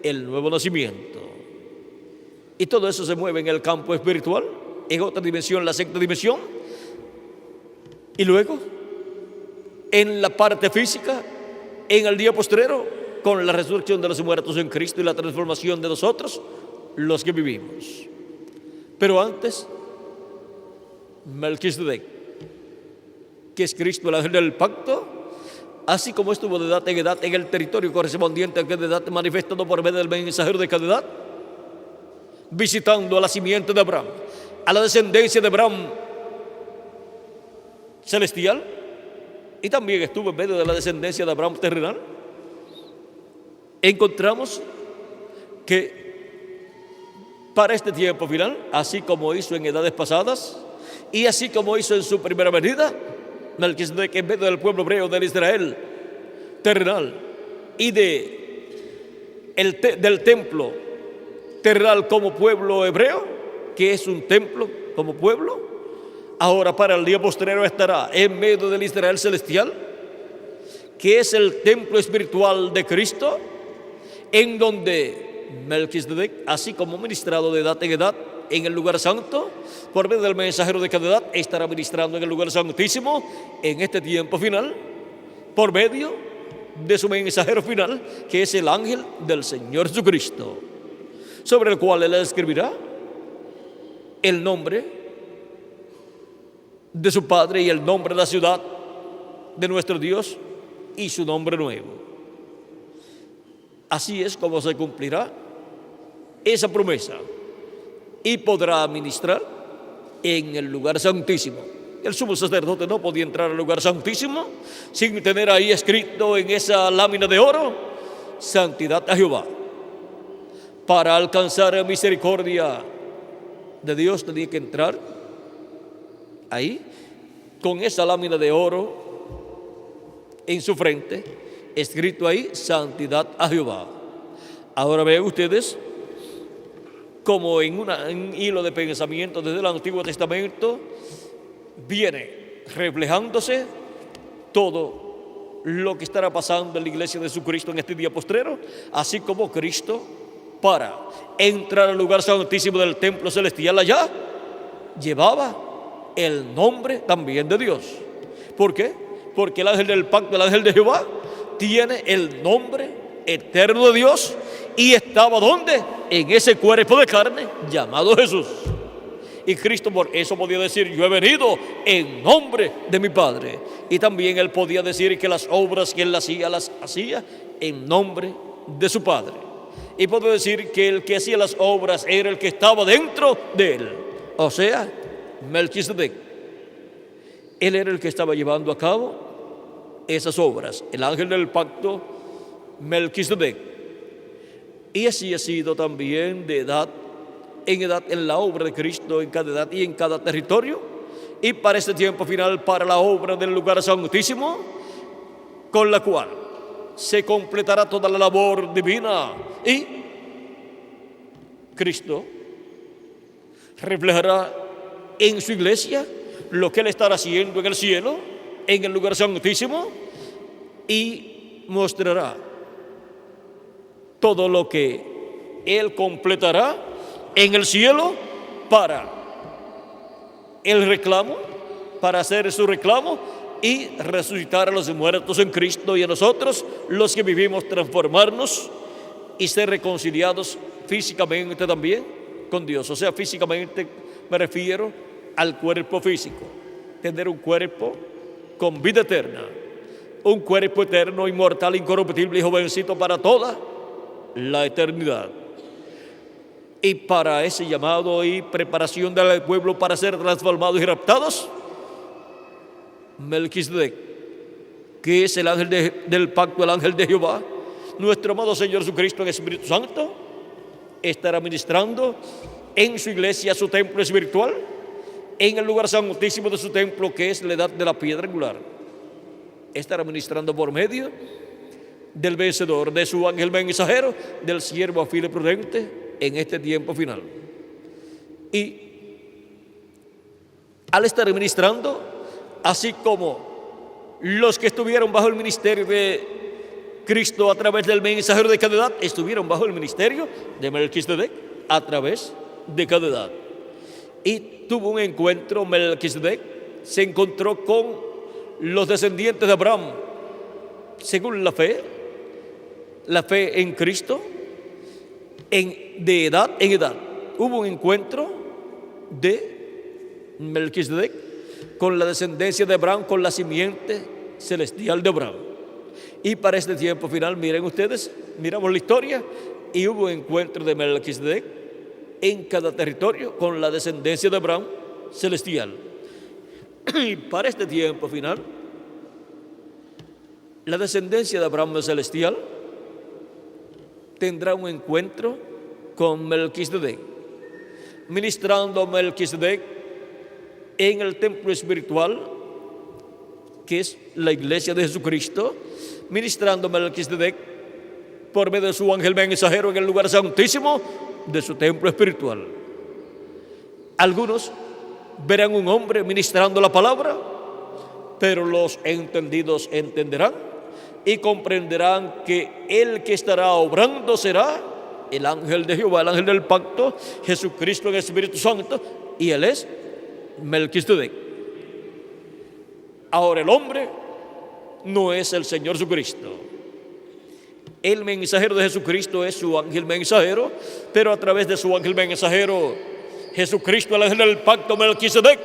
el nuevo nacimiento. Y todo eso se mueve en el campo espiritual, en otra dimensión, la sexta dimensión, y luego en la parte física, en el día postrero, con la resurrección de los muertos en Cristo y la transformación de nosotros, los que vivimos. Pero antes, Melquisedec, que es Cristo, el ángel del pacto, así como estuvo de edad en edad en el territorio correspondiente a cada edad, manifestado por medio del mensajero de cada edad, visitando a la simiente de Abraham, a la descendencia de Abraham celestial, y también estuvo en medio de la descendencia de Abraham terrenal. Encontramos que para este tiempo final, así como hizo en edades pasadas y así como hizo en su primera venida, Melquisedec, en medio del pueblo hebreo del Israel terrenal y del templo terrenal como pueblo hebreo, que es un templo como pueblo, ahora para el día postrero estará en medio del Israel celestial, que es el templo espiritual de Cristo, en donde Melquisedec, así como ministrado de edad en edad en el lugar santo, por medio del mensajero de cada edad, estará ministrando en el lugar santísimo en este tiempo final, por medio de su mensajero final, que es el ángel del Señor Jesucristo, sobre el cual él escribirá el nombre de su Padre y el nombre de la ciudad de nuestro Dios y su nombre nuevo. Así es como se cumplirá esa promesa y podrá ministrar en el lugar santísimo. El sumo sacerdote no podía entrar al lugar santísimo sin tener ahí escrito en esa lámina de oro: santidad a Jehová. Para alcanzar misericordia de Dios tenía que entrar ahí con esa lámina de oro en su frente, escrito ahí: santidad a Jehová. Ahora vean ustedes como en un hilo de pensamiento desde el Antiguo Testamento viene reflejándose todo lo que estará pasando en la iglesia de Jesucristo en este día postrero, así como Cristo, para entrar al lugar santísimo del templo celestial allá, llevaba el nombre también de Dios. ¿Por qué? Porque el ángel del pacto, el ángel de Jehová, tiene el nombre eterno de Dios y estaba ¿dónde? En ese cuerpo de carne llamado Jesús. Y Cristo por eso podía decir: yo he venido en nombre de mi Padre. Y también él podía decir que las obras que él hacía, las hacía en nombre de su Padre. Y puedo decir que el que hacía las obras era el que estaba dentro de él, o sea, Melquisedec. Él era el que estaba llevando a cabo esas obras, el ángel del pacto, Melquisedec. Y así ha sido también de edad en la obra de Cristo, en cada edad y en cada territorio. Y para este tiempo final, para la obra del lugar santísimo, con la cual se completará toda la labor divina, y Cristo reflejará en su iglesia lo que él estará haciendo en el cielo, en el lugar santísimo, y mostrará todo lo que él completará en el cielo para el reclamo, para hacer su reclamo y resucitar a los muertos en Cristo, y a nosotros, los que vivimos, transformarnos y ser reconciliados físicamente también con Dios. O sea, físicamente me refiero al cuerpo físico, tener un cuerpo con vida eterna, un cuerpo eterno, inmortal, incorruptible y jovencito para toda la eternidad. Y para ese llamado y preparación del pueblo para ser transformados y raptados, Melquisedec, que es el ángel del pacto, el ángel de Jehová, nuestro amado Señor Jesucristo en Espíritu Santo, estará ministrando en su iglesia, su templo espiritual, en el lugar santísimo de su templo, que es la edad de la piedra angular. Estará ministrando por medio del vencedor, de su ángel mensajero, del siervo fiel y prudente en este tiempo final. Y al estar ministrando, así como los que estuvieron bajo el ministerio de Cristo a través del mensajero de cada edad, estuvieron bajo el ministerio de Melquisedec a través de cada edad. Y tuvo un encuentro Melquisedec, se encontró con los descendientes de Abraham, según la fe en Cristo, de edad en edad. Hubo un encuentro de Melquisedec con la descendencia de Abraham, con la simiente celestial de Abraham. Y para este tiempo final, miren ustedes, miramos la historia, y hubo encuentro de Melquisedec en cada territorio con la descendencia de Abraham celestial. Y para este tiempo final, la descendencia de Abraham celestial tendrá un encuentro con Melquisedec, ministrando a Melquisedec en el templo espiritual, que es la iglesia de Jesucristo, ministrando a Melquisedec por medio de su ángel mensajero en el lugar santísimo de su templo espiritual. Algunos verán un hombre ministrando la palabra, pero los entendidos entenderán y comprenderán que el que estará obrando será el ángel de Jehová, el ángel del pacto, Jesucristo en el Espíritu Santo, y él es Melquisedec. Ahora, el hombre no es el Señor Jesucristo. El mensajero de Jesucristo es su ángel mensajero, pero a través de su ángel mensajero, Jesucristo, el ángel del pacto, Melquisedec,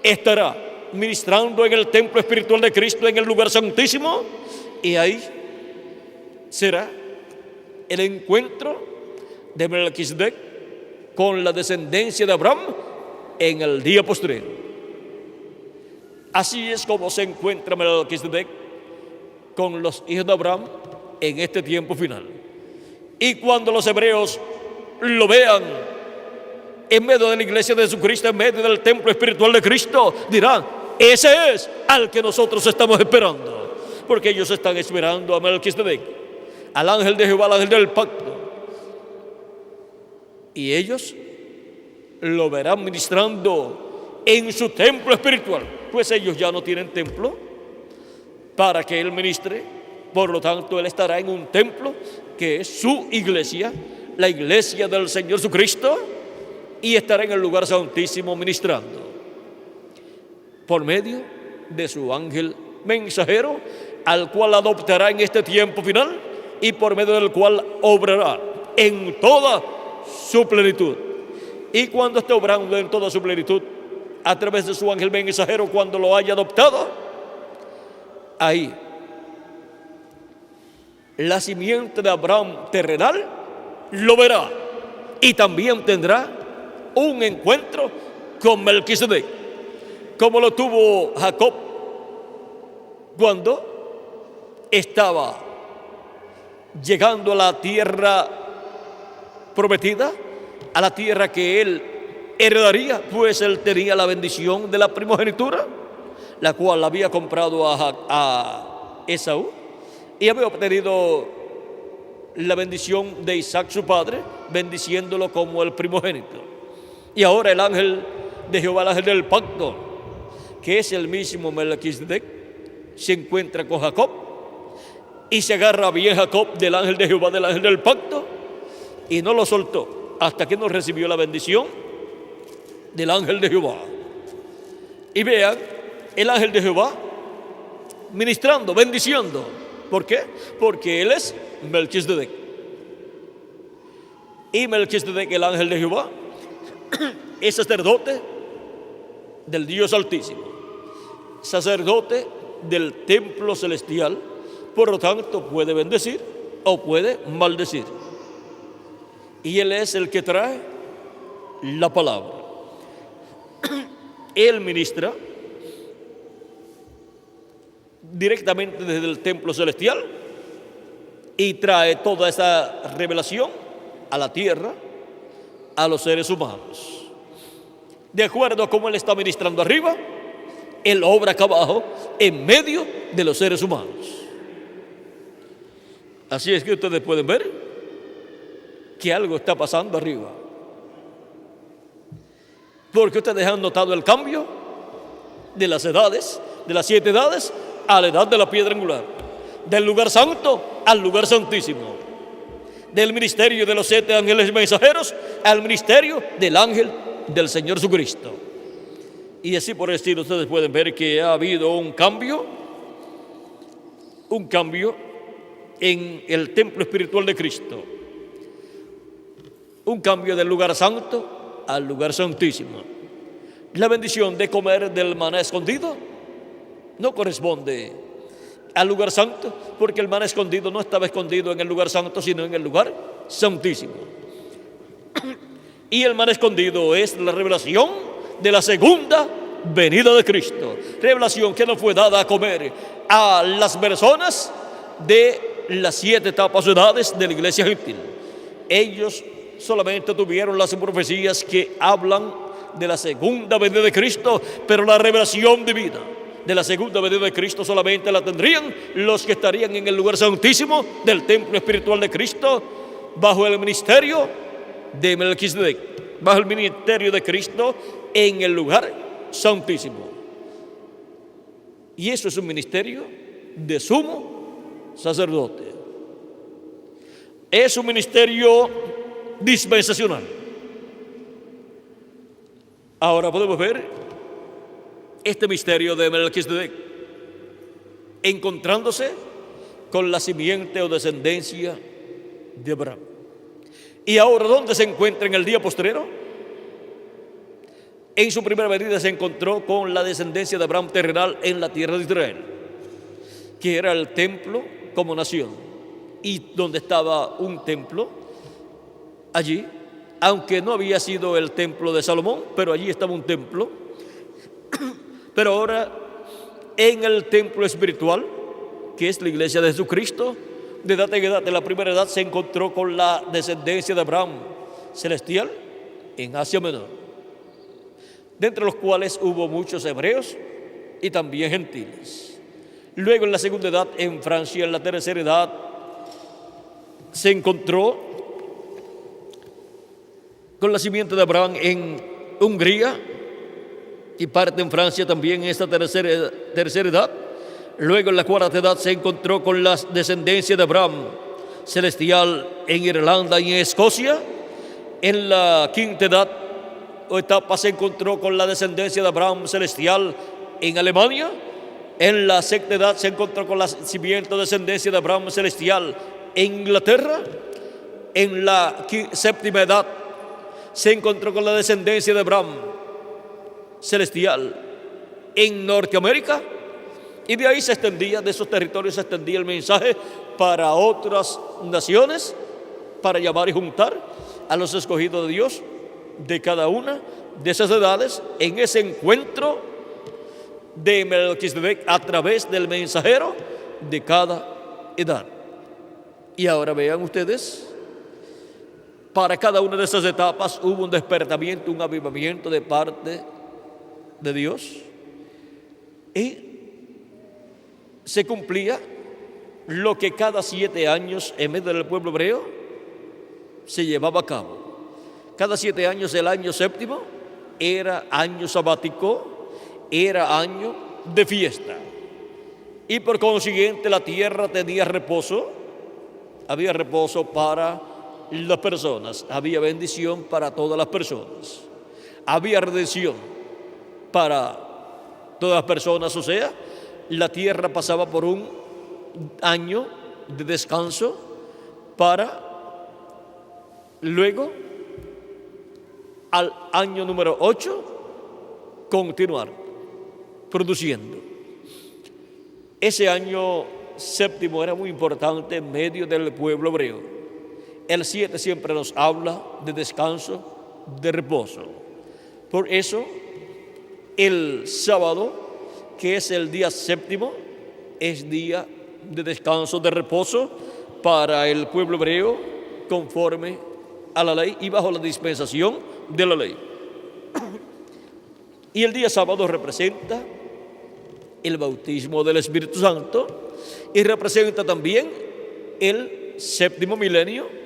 estará ministrando en el templo espiritual de Cristo, en el lugar santísimo, y ahí será el encuentro de Melquisedec con la descendencia de Abraham en el día postrero. Así es como se encuentra Melquisedec con los hijos de Abraham en este tiempo final. Y cuando los hebreos lo vean en medio de la iglesia de Jesucristo, en medio del templo espiritual de Cristo, dirán: ese es al que nosotros estamos esperando. Porque ellos están esperando a Melquisedec, al ángel de Jehová, al ángel del pacto. Y ellos lo verán ministrando en su templo espiritual, pues ellos ya no tienen templo para que él ministre. Por lo tanto, él estará en un templo que es su iglesia, la iglesia del Señor Jesucristo, y estará en el lugar santísimo ministrando por medio de su ángel mensajero, al cual adoptará en este tiempo final y por medio del cual obrará en toda su plenitud. Y cuando esté obrando en toda su plenitud a través de su ángel mensajero, cuando lo haya adoptado, ahí la simiente de Abraham terrenal lo verá y también tendrá un encuentro con Melquisedec, como lo tuvo Jacob cuando estaba llegando a la tierra prometida, a la tierra que él heredaría, pues él tenía la bendición de la primogenitura, la cual había comprado a Esaú, y había obtenido la bendición de Isaac su padre, bendiciéndolo como el primogénito. Y ahora el ángel de Jehová, el ángel del pacto, que es el mismo Melquisedec, se encuentra con Jacob y se agarra bien Jacob del ángel de Jehová, del ángel del pacto, y no lo soltó hasta que no recibió la bendición del ángel de Jehová. Y vean el ángel de Jehová ministrando, bendiciendo. ¿Por qué? Porque él es Melquisedec. Y Melquisedec, el ángel de Jehová, es sacerdote del Dios Altísimo, sacerdote del templo celestial, por lo tanto puede bendecir o puede maldecir. Y él es el que trae la palabra. Él ministra directamente desde el templo celestial y trae toda esa revelación a la tierra, a los seres humanos. De acuerdo a cómo él está ministrando arriba, él obra acá abajo en medio de los seres humanos. Así es que ustedes pueden ver que algo está pasando arriba, porque ustedes han notado el cambio de las edades, de las 7 edades a la edad de la piedra angular, del lugar santo al lugar santísimo, del ministerio de los 7 ángeles mensajeros al ministerio del ángel del Señor Jesucristo. Y así por el estilo ustedes pueden ver que ha habido un cambio en el templo espiritual de Cristo, un cambio del lugar santo al lugar santísimo. La bendición de comer del maná escondido no corresponde al lugar santo, porque el maná escondido no estaba escondido en el lugar santo, sino en el lugar santísimo. Y el maná escondido es la revelación de la segunda venida de Cristo, revelación que no fue dada a comer a las personas de las 7 etapas o edades de la iglesia gentil. Ellos solamente tuvieron las profecías que hablan de la segunda venida de Cristo, pero la revelación divina de la segunda venida de Cristo solamente la tendrían los que estarían en el lugar santísimo del templo espiritual de Cristo, bajo el ministerio de Melquisedec, bajo el ministerio de Cristo en el lugar santísimo. Y eso es un ministerio de sumo sacerdote. Es un ministerio dispensacional. Ahora podemos ver este misterio de Melquisedec encontrándose con la simiente o descendencia de Abraham. Y ahora, ¿dónde se encuentra en el día postrero? en su primera venida se encontró con la descendencia de Abraham terrenal en la tierra de Israel, que era el templo como nación, y donde estaba un templo allí, aunque no había sido el templo de Salomón, pero allí estaba un templo. Pero ahora en el templo espiritual, que es la iglesia de Jesucristo, de edad en edad, de la primera edad, se encontró con la descendencia de Abraham celestial en Asia Menor, de entre los cuales hubo muchos hebreos y también gentiles. Luego en la segunda edad, en Francia, en la tercera edad, se encontró con la simiente de Abraham en Hungría y parte en Francia también en esta tercera edad. Luego en la cuarta edad se encontró con la descendencia de Abraham celestial en Irlanda y en Escocia. En la quinta edad o etapa se encontró con la descendencia de Abraham celestial en Alemania. En la sexta edad se encontró con la simiente descendencia de Abraham celestial en Inglaterra. En la séptima edad se encontró con la descendencia de Abraham celestial en Norteamérica, y de ahí se extendía, de esos territorios se extendía el mensaje para otras naciones, para llamar y juntar a los escogidos de Dios de cada una de esas edades en ese encuentro de Melquisedec a través del mensajero de cada edad. Y ahora vean ustedes, para cada una de esas etapas hubo un despertamiento, un avivamiento de parte de Dios, y se cumplía lo que cada 7 años en medio del pueblo hebreo se llevaba a cabo. Cada 7 años, el año séptimo era año sabático, era año de fiesta, y por consiguiente la tierra tenía reposo, había reposo para las personas, había bendición para todas las personas, había redención para todas las personas. O sea, la tierra pasaba por un año de descanso para luego, al año número 8, continuar produciendo. Ese año séptimo era muy importante en medio del pueblo hebreo. El 7 siempre nos habla de descanso, de reposo. Por eso, el sábado, que es el día séptimo, es día de descanso, de reposo para el pueblo hebreo, conforme a la ley y bajo la dispensación de la ley. Y el día sábado representa el bautismo del Espíritu Santo y representa también el séptimo milenio,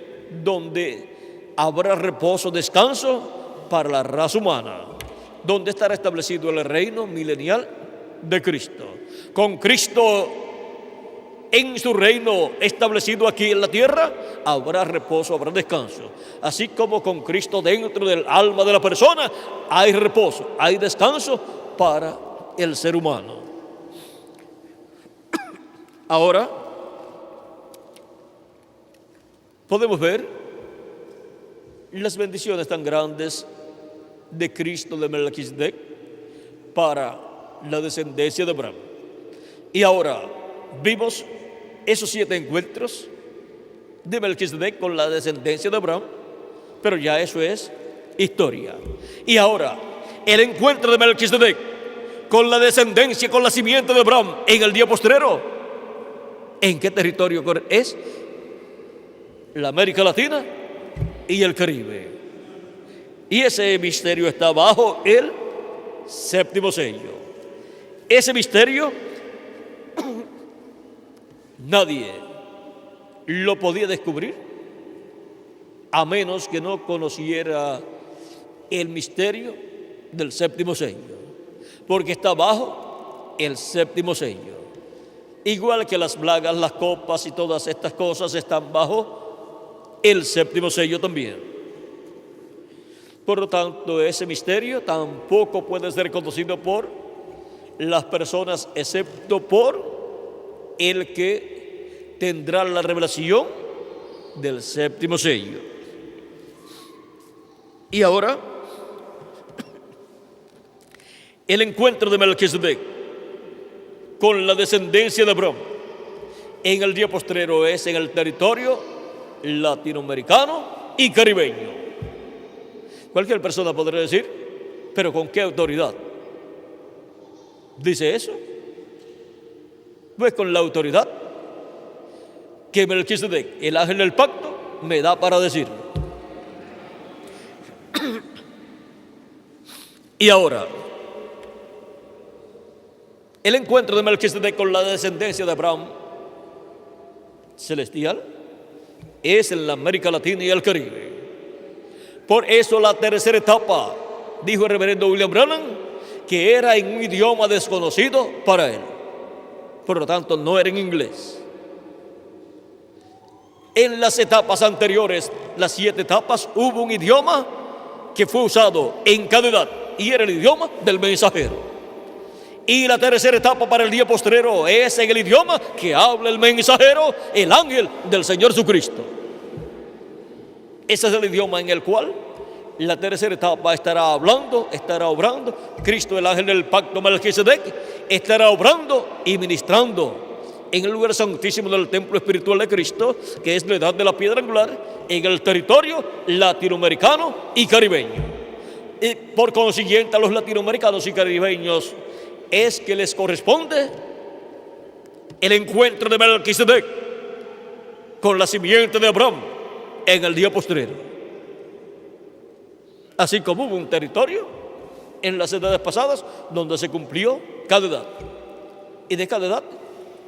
donde habrá reposo, descanso para la raza humana, donde estará establecido el reino milenial de Cristo. Con Cristo en su reino establecido aquí en la tierra, habrá reposo, habrá descanso. Así como con Cristo dentro del alma de la persona, hay reposo, hay descanso para el ser humano. Ahora, podemos ver las bendiciones tan grandes de Cristo de Melquisedec para la descendencia de Abraham. Y ahora vimos esos 7 encuentros de Melquisedec con la descendencia de Abraham, pero ya eso es historia. Y ahora, el encuentro de Melquisedec con la descendencia, con la simiente de Abraham en el día postrero, ¿en qué territorio es? La América Latina y el Caribe. Y ese misterio está bajo el séptimo sello. Ese misterio nadie lo podía descubrir a menos que no conociera el misterio del séptimo sello, porque está bajo el séptimo sello. Igual que las plagas, las copas y todas estas cosas están bajo el séptimo sello también. Por lo tanto, ese misterio tampoco puede ser conocido por las personas, excepto por el que tendrá la revelación del séptimo sello. Y ahora El encuentro de Melquisedec con la descendencia de Abraham en el día postrero es en el territorio latinoamericano y caribeño. Cualquier persona podría decir, pero ¿con qué autoridad dice eso? Pues con la autoridad que Melquisedec, el ángel del pacto, me da para decirlo. Y ahora, el encuentro de Melquisedec con la descendencia de Abraham celestial es en la América Latina y el Caribe. Por eso la tercera etapa, dijo el reverendo William Branham, que era en un idioma desconocido para él. Por lo tanto, no era en inglés. En las etapas anteriores, las 7 etapas, hubo un idioma que fue usado en cada edad y era el idioma del mensajero. Y la tercera etapa para el día postrero es en el idioma que habla el mensajero, el ángel del Señor Jesucristo. Ese es el idioma en el cual la tercera etapa estará obrando. Cristo, el ángel del pacto Melquisedec, estará obrando y ministrando en el lugar santísimo del templo espiritual de Cristo, que es la edad de la piedra angular, en el territorio latinoamericano y caribeño. Y por consiguiente, a los latinoamericanos y caribeños es que les corresponde el encuentro de Melquisedec con la simiente de Abraham en el día postrero. Así como hubo un territorio en las edades pasadas donde se cumplió cada edad. Y de cada edad,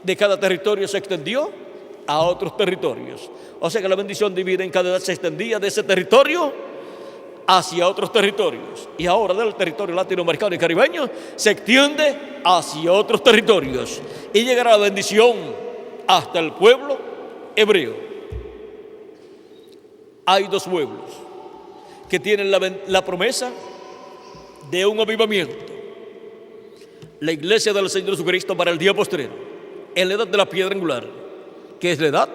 de cada territorio se extendió a otros territorios. O sea que la bendición divina en cada edad se extendía de ese territorio hacia otros territorios. Y ahora del territorio latinoamericano y caribeño se extiende hacia otros territorios. Y llegará la bendición hasta el pueblo hebreo. Hay 2 pueblos que tienen la promesa de un avivamiento. La iglesia del Señor Jesucristo para el día postrero, en la edad de la piedra angular, que es la edad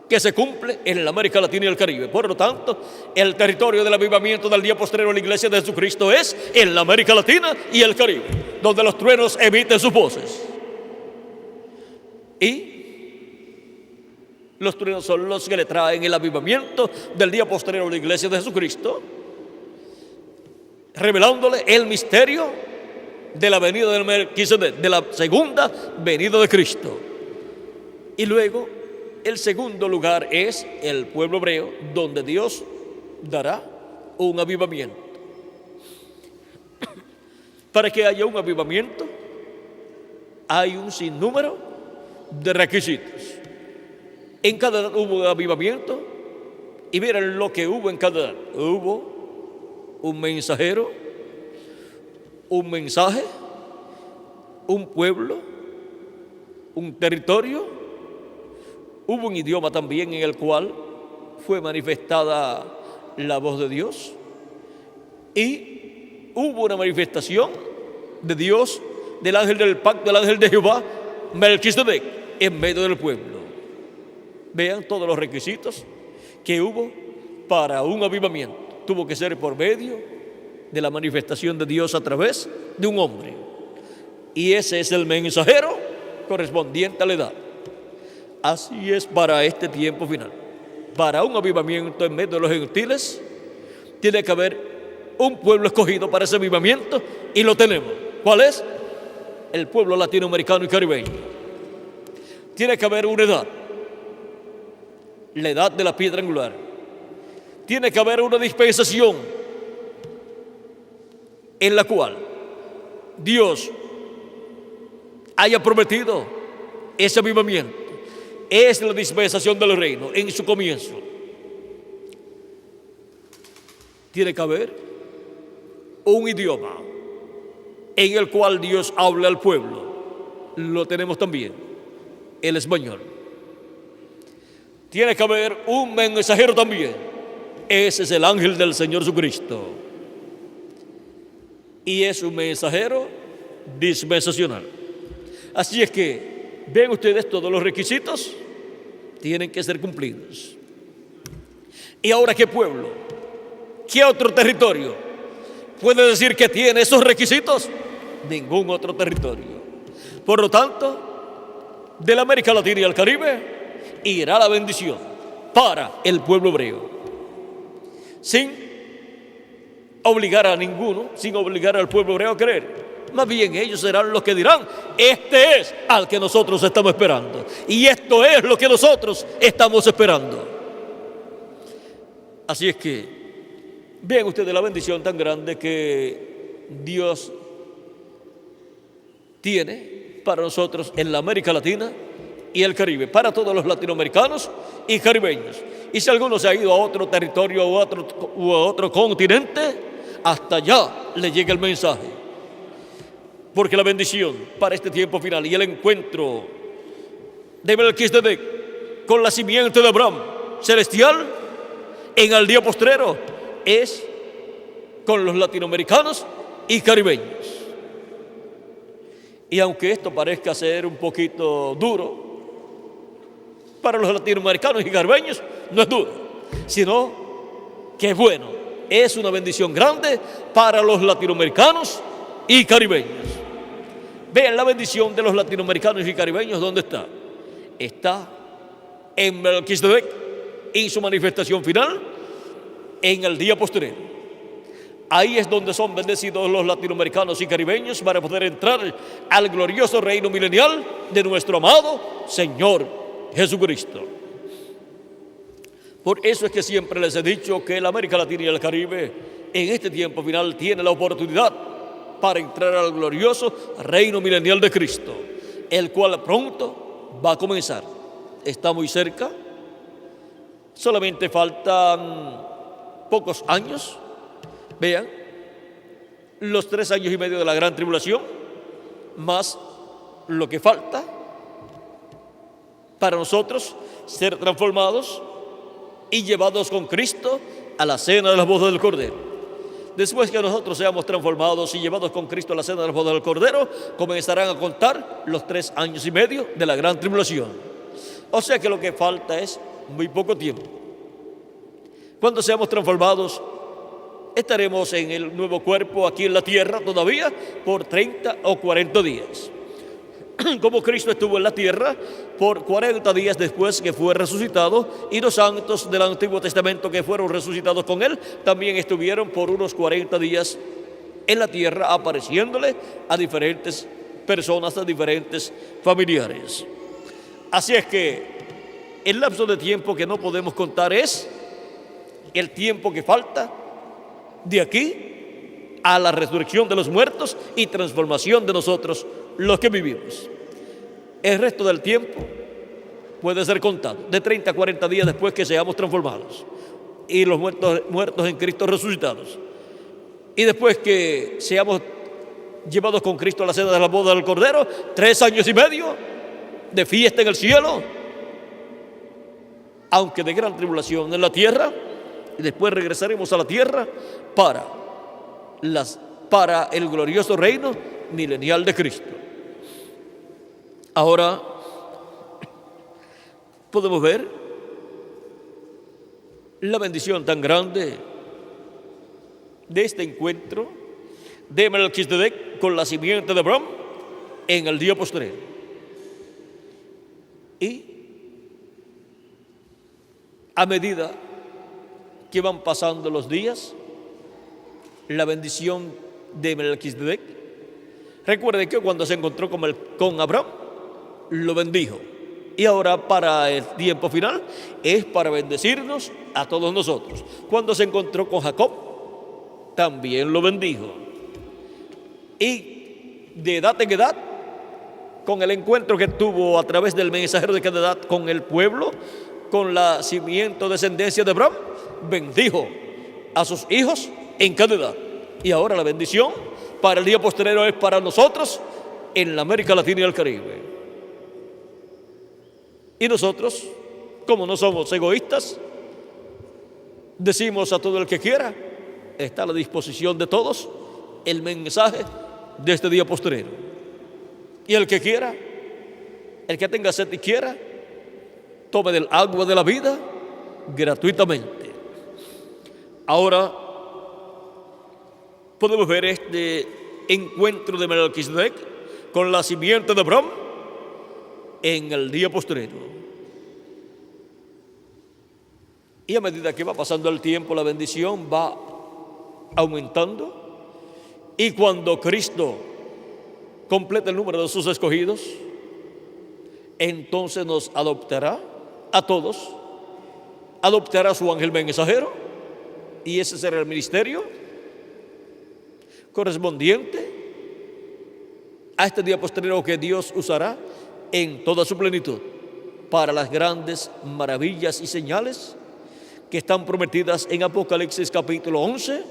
que se cumple en la América Latina y el Caribe. Por lo tanto, el territorio del avivamiento del día postrero de la iglesia de Jesucristo es en la América Latina y el Caribe, donde los truenos emiten sus voces. Y los truenos son los que le traen el avivamiento del día postrero de la iglesia de Jesucristo, revelándole el misterio de la venida del Melquisedec, de la segunda venida de Cristo. Y luego, el segundo lugar es el pueblo hebreo, donde Dios dará un avivamiento. Para que haya un avivamiento, hay un sinnúmero de requisitos. En cada edad hubo avivamiento, y miren lo que hubo en cada edad. Hubo un mensajero, un mensaje, un pueblo, un territorio. Hubo un idioma también en el cual fue manifestada la voz de Dios. Y hubo una manifestación de Dios, del ángel del pacto, del ángel de Jehová, Melquisedec, en medio del pueblo. Vean todos los requisitos que hubo para un avivamiento. Tuvo que ser por medio de la manifestación de Dios a través de un hombre. Y ese es el mensajero correspondiente a la edad. Así es para este tiempo final. Para un avivamiento en medio de los gentiles, tiene que haber un pueblo escogido para ese avivamiento, y lo tenemos. ¿Cuál es? El pueblo latinoamericano y caribeño. Tiene que haber una edad, la edad de la piedra angular. Tiene que haber una dispensación en la cual Dios haya prometido ese avivamiento. Es la dispensación del reino en su comienzo. Tiene que haber un idioma en el cual Dios habla al pueblo. Lo tenemos también, el español. Tiene que haber un mensajero también. Ese es el ángel del Señor Jesucristo. Y es un mensajero dispensacional. Así es que ven ustedes, todos los requisitos tienen que ser cumplidos. ¿Y ahora qué pueblo? ¿Qué otro territorio puede decir que tiene esos requisitos? Ningún otro territorio. Por lo tanto, de la América Latina y el Caribe irá la bendición para el pueblo hebreo, sin obligar a ninguno, sin obligar al pueblo hebreo a creer. Más bien ellos serán los que dirán: este es al que nosotros estamos esperando, y esto es lo que nosotros estamos esperando. Así es que vean ustedes la bendición tan grande que Dios tiene para nosotros en la América Latina y el Caribe, para todos los latinoamericanos y caribeños. Y si alguno se ha ido a otro territorio u a otro continente, hasta allá le llega el mensaje. Porque la bendición para este tiempo final y el encuentro de Melquisedec con la simiente de Abraham celestial en el día postrero es con los latinoamericanos y caribeños. Y aunque esto parezca ser un poquito duro para los latinoamericanos y caribeños, no es duro, sino que es bueno. Es una bendición grande para los latinoamericanos y caribeños. Vean la bendición de los latinoamericanos y caribeños, ¿dónde está? Está en Melquisedec, en su manifestación final, en el día postrero. Ahí es donde son bendecidos los latinoamericanos y caribeños para poder entrar al glorioso reino milenial de nuestro amado Señor Jesucristo. Por eso es que siempre les he dicho que la América Latina y el Caribe en este tiempo final tiene la oportunidad para entrar al glorioso reino milenial de Cristo, el cual pronto va a comenzar. Está muy cerca, solamente faltan pocos años. Vean, los 3 años y medio de la gran tribulación, más lo que falta para nosotros ser transformados y llevados con Cristo a la cena de las bodas del Cordero. Después que nosotros seamos transformados y llevados con Cristo a la cena de las bodas del Cordero, comenzarán a contar los 3 años y medio de la gran tribulación. O sea que lo que falta es muy poco tiempo. Cuando seamos transformados, estaremos en el nuevo cuerpo aquí en la tierra todavía por 30 o 40 días. Como Cristo estuvo en la tierra por 40 días después que fue resucitado, y los santos del Antiguo Testamento que fueron resucitados con él también estuvieron por unos 40 días en la tierra apareciéndole a diferentes personas, a diferentes familiares. Así es que el lapso de tiempo que no podemos contar es el tiempo que falta de aquí a la resurrección de los muertos y transformación de nosotros los que vivimos. El resto del tiempo puede ser contado de 30 a 40 días después que seamos transformados y los muertos en Cristo resucitados, y después que seamos llevados con Cristo a la cena de la boda del Cordero, 3 años y medio de fiesta en el cielo, aunque de gran tribulación en la tierra, y después regresaremos a la tierra para el glorioso reino milenial de Cristo. Ahora podemos ver la bendición tan grande de este encuentro de Melquisedec con la simiente de Abraham en el día postrero. Y a medida que van pasando los días, la bendición de Melquisedec, recuerden que cuando se encontró con Abraham, lo bendijo. Y ahora para el tiempo final es para bendecirnos a todos nosotros. Cuando se encontró con Jacob, también lo bendijo. Y de edad en edad, con el encuentro que tuvo a través del mensajero de cada edad con el pueblo, con la simiente descendencia de Abraham, bendijo a sus hijos en cada edad. Y ahora la bendición para el día posterior es para nosotros en la América Latina y el Caribe. Y nosotros, como no somos egoístas, decimos a todo el que quiera, está a la disposición de todos el mensaje de este día postrero. Y el que quiera, el que tenga sed y quiera, tome del agua de la vida gratuitamente. Ahora, podemos ver este encuentro de Melquisedec con la simiente de Abraham en el día postrero. Y a medida que va pasando el tiempo, la bendición va aumentando. Y cuando Cristo completa el número de sus escogidos, entonces nos adoptará a todos, adoptará a su ángel mensajero, y ese será el ministerio correspondiente a este día postrero que Dios usará en toda su plenitud para las grandes maravillas y señales que están prometidas en Apocalipsis capítulo 11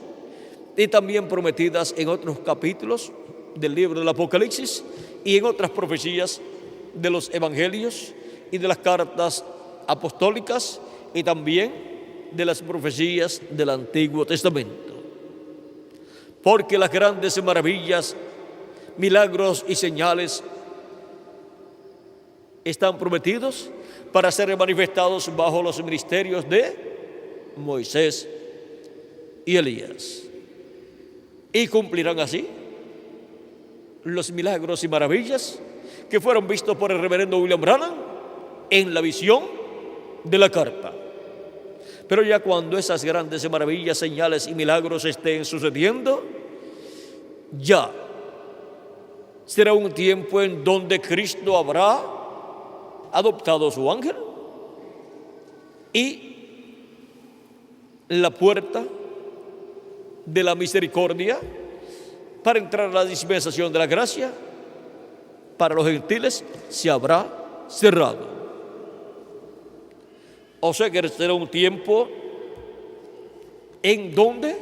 y también prometidas en otros capítulos del libro del Apocalipsis y en otras profecías de los evangelios y de las cartas apostólicas y también de las profecías del Antiguo Testamento. Porque las grandes maravillas, milagros y señales están prometidos para ser manifestados bajo los ministerios de Moisés y Elías. Y cumplirán así los milagros y maravillas que fueron vistos por el reverendo William Branham en la visión de la carpa. Pero ya cuando esas grandes maravillas, señales y milagros estén sucediendo, ya será un tiempo en donde Cristo habrá adoptado a su ángel y la puerta de la misericordia para entrar a la dispensación de la gracia para los gentiles se habrá cerrado. O sea que será un tiempo en donde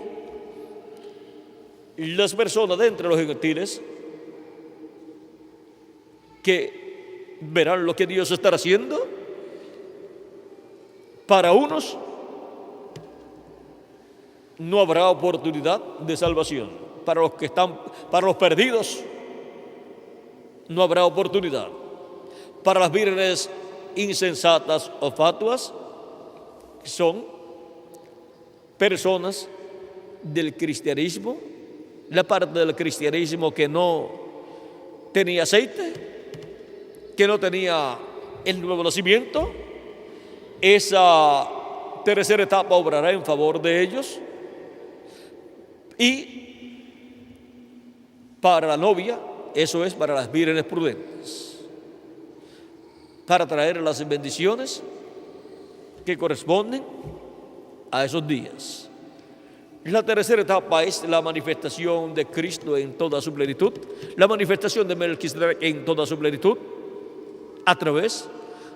las personas de entre los gentiles que verán lo que Dios estará haciendo, para unos no habrá oportunidad de salvación. Para los perdidos, no habrá oportunidad. Para las vírgenes insensatas o fatuas, que son personas del cristianismo, la parte del cristianismo que no tenía aceite, que no tenía el nuevo nacimiento, esa tercera etapa obrará en favor de ellos. Y para la novia, eso es para las vírgenes prudentes, para traer las bendiciones que corresponden a esos días. La tercera etapa es la manifestación de Cristo en toda su plenitud, la manifestación de Melquisedec en toda su plenitud, a través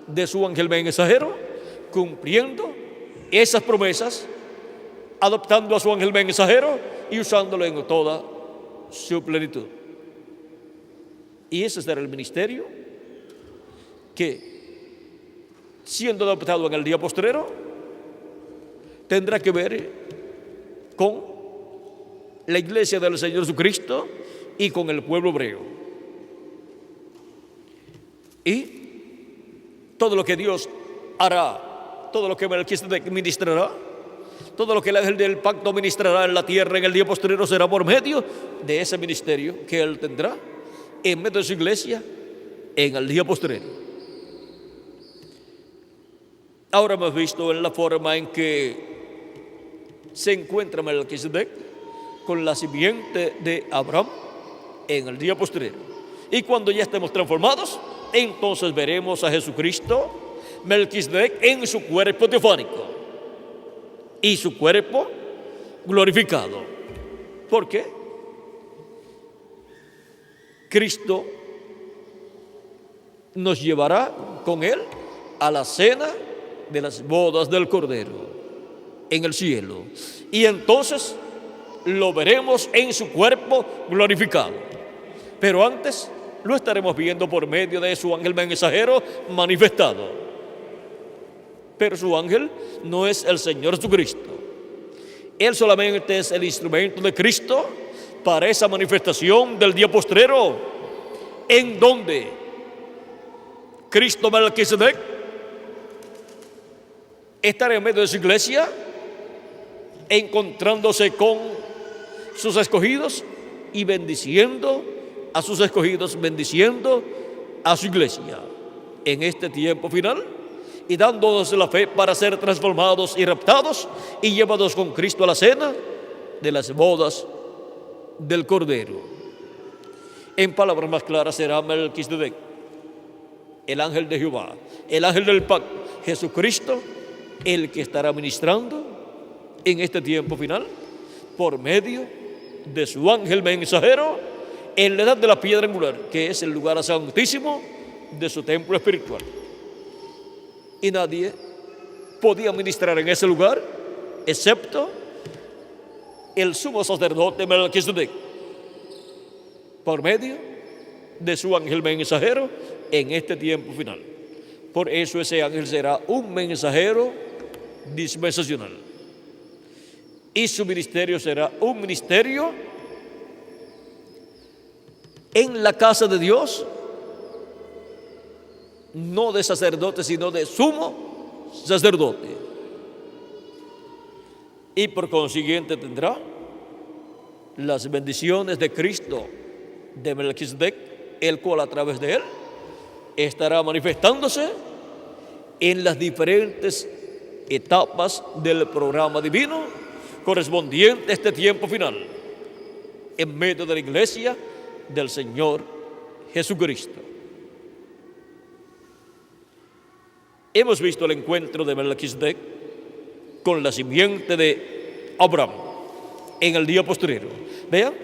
de su ángel mensajero, cumpliendo esas promesas, adoptando a su ángel mensajero y usándolo en toda su plenitud. Y ese será el ministerio que, siendo adoptado en el día postrero, tendrá que ver con la iglesia del Señor Jesucristo y con el pueblo hebreo. Y todo lo que Dios hará, todo lo que Melquisedec ministrará, todo lo que el ángel del pacto ministrará en la tierra en el día postrero será por medio de ese ministerio que él tendrá en medio de su iglesia en el día postrero. Ahora hemos visto en la forma en que se encuentra Melquisedec con la simiente de Abraham en el día postrero. Y cuando ya estemos transformados, entonces veremos a Jesucristo, Melquisedec, en su cuerpo teofánico y su cuerpo glorificado. ¿Por qué? Cristo nos llevará con él a la cena de las bodas del Cordero en el cielo. Y entonces lo veremos en su cuerpo glorificado. Pero antes lo estaremos viendo por medio de su ángel mensajero manifestado. Pero su ángel no es el Señor Jesucristo. Él solamente es el instrumento de Cristo para esa manifestación del día postrero, en donde Cristo Melquisedec estará en medio de su iglesia, encontrándose con sus escogidos y bendiciendo a sus escogidos, bendiciendo a su iglesia en este tiempo final y dándonos la fe para ser transformados y raptados y llevados con Cristo a la cena de las bodas del Cordero. En palabras más claras será Melquisedec, el ángel de Jehová, el ángel del pacto, Jesucristo, el que estará ministrando en este tiempo final por medio de su ángel mensajero en la edad de la piedra angular, que es el lugar santísimo de su templo espiritual. Y nadie podía ministrar en ese lugar excepto el sumo sacerdote Melquisedec, por medio de su ángel mensajero en este tiempo final. Por eso ese ángel será un mensajero dispensacional. Y su ministerio será un ministerio en la casa de Dios, no de sacerdote, sino de sumo sacerdote. Y por consiguiente tendrá las bendiciones de Cristo, de Melquisedec, el cual a través de él estará manifestándose en las diferentes etapas del programa divino correspondiente a este tiempo final, en medio de la iglesia del Señor Jesucristo. Hemos visto el encuentro de Melquisedec con la simiente de Abraham en el día postrero. Vean,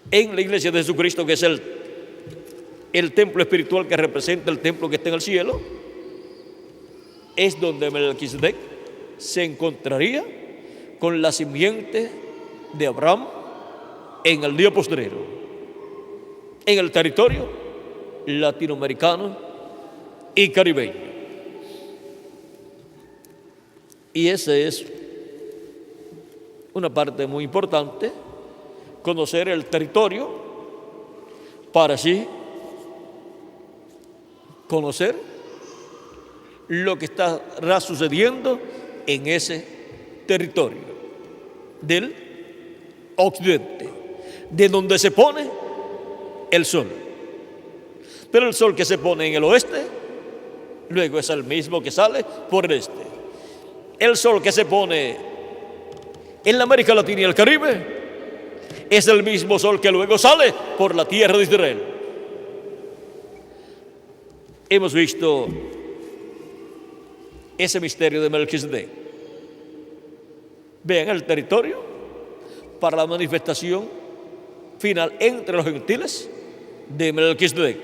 en la iglesia de Jesucristo, que es el templo espiritual que representa el templo que está en el cielo, es donde Melquisedec se encontraría con la simiente de Abraham en el día postrero, en el territorio latinoamericano y caribeño. Y esa es una parte muy importante, conocer el territorio para así conocer lo que estará sucediendo en ese territorio del occidente, de donde se pone el sol. Pero el sol que se pone en el oeste, luego es el mismo que sale por el este. El sol que se pone en la América Latina y el Caribe es el mismo sol que luego sale por la tierra de Israel. Hemos visto ese misterio de Melquisedec. Vean el territorio para la manifestación final entre los gentiles de Melquisedec,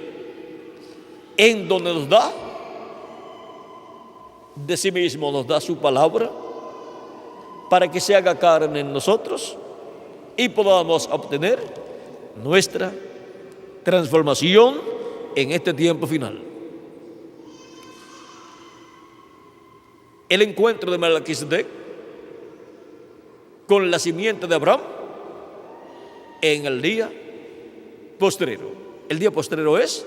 en donde nos da de sí mismo, nos da su palabra para que se haga carne en nosotros y podamos obtener nuestra transformación en este tiempo final. El encuentro de Melquisedec con la simiente de Abraham en el día postrero. El día postrero es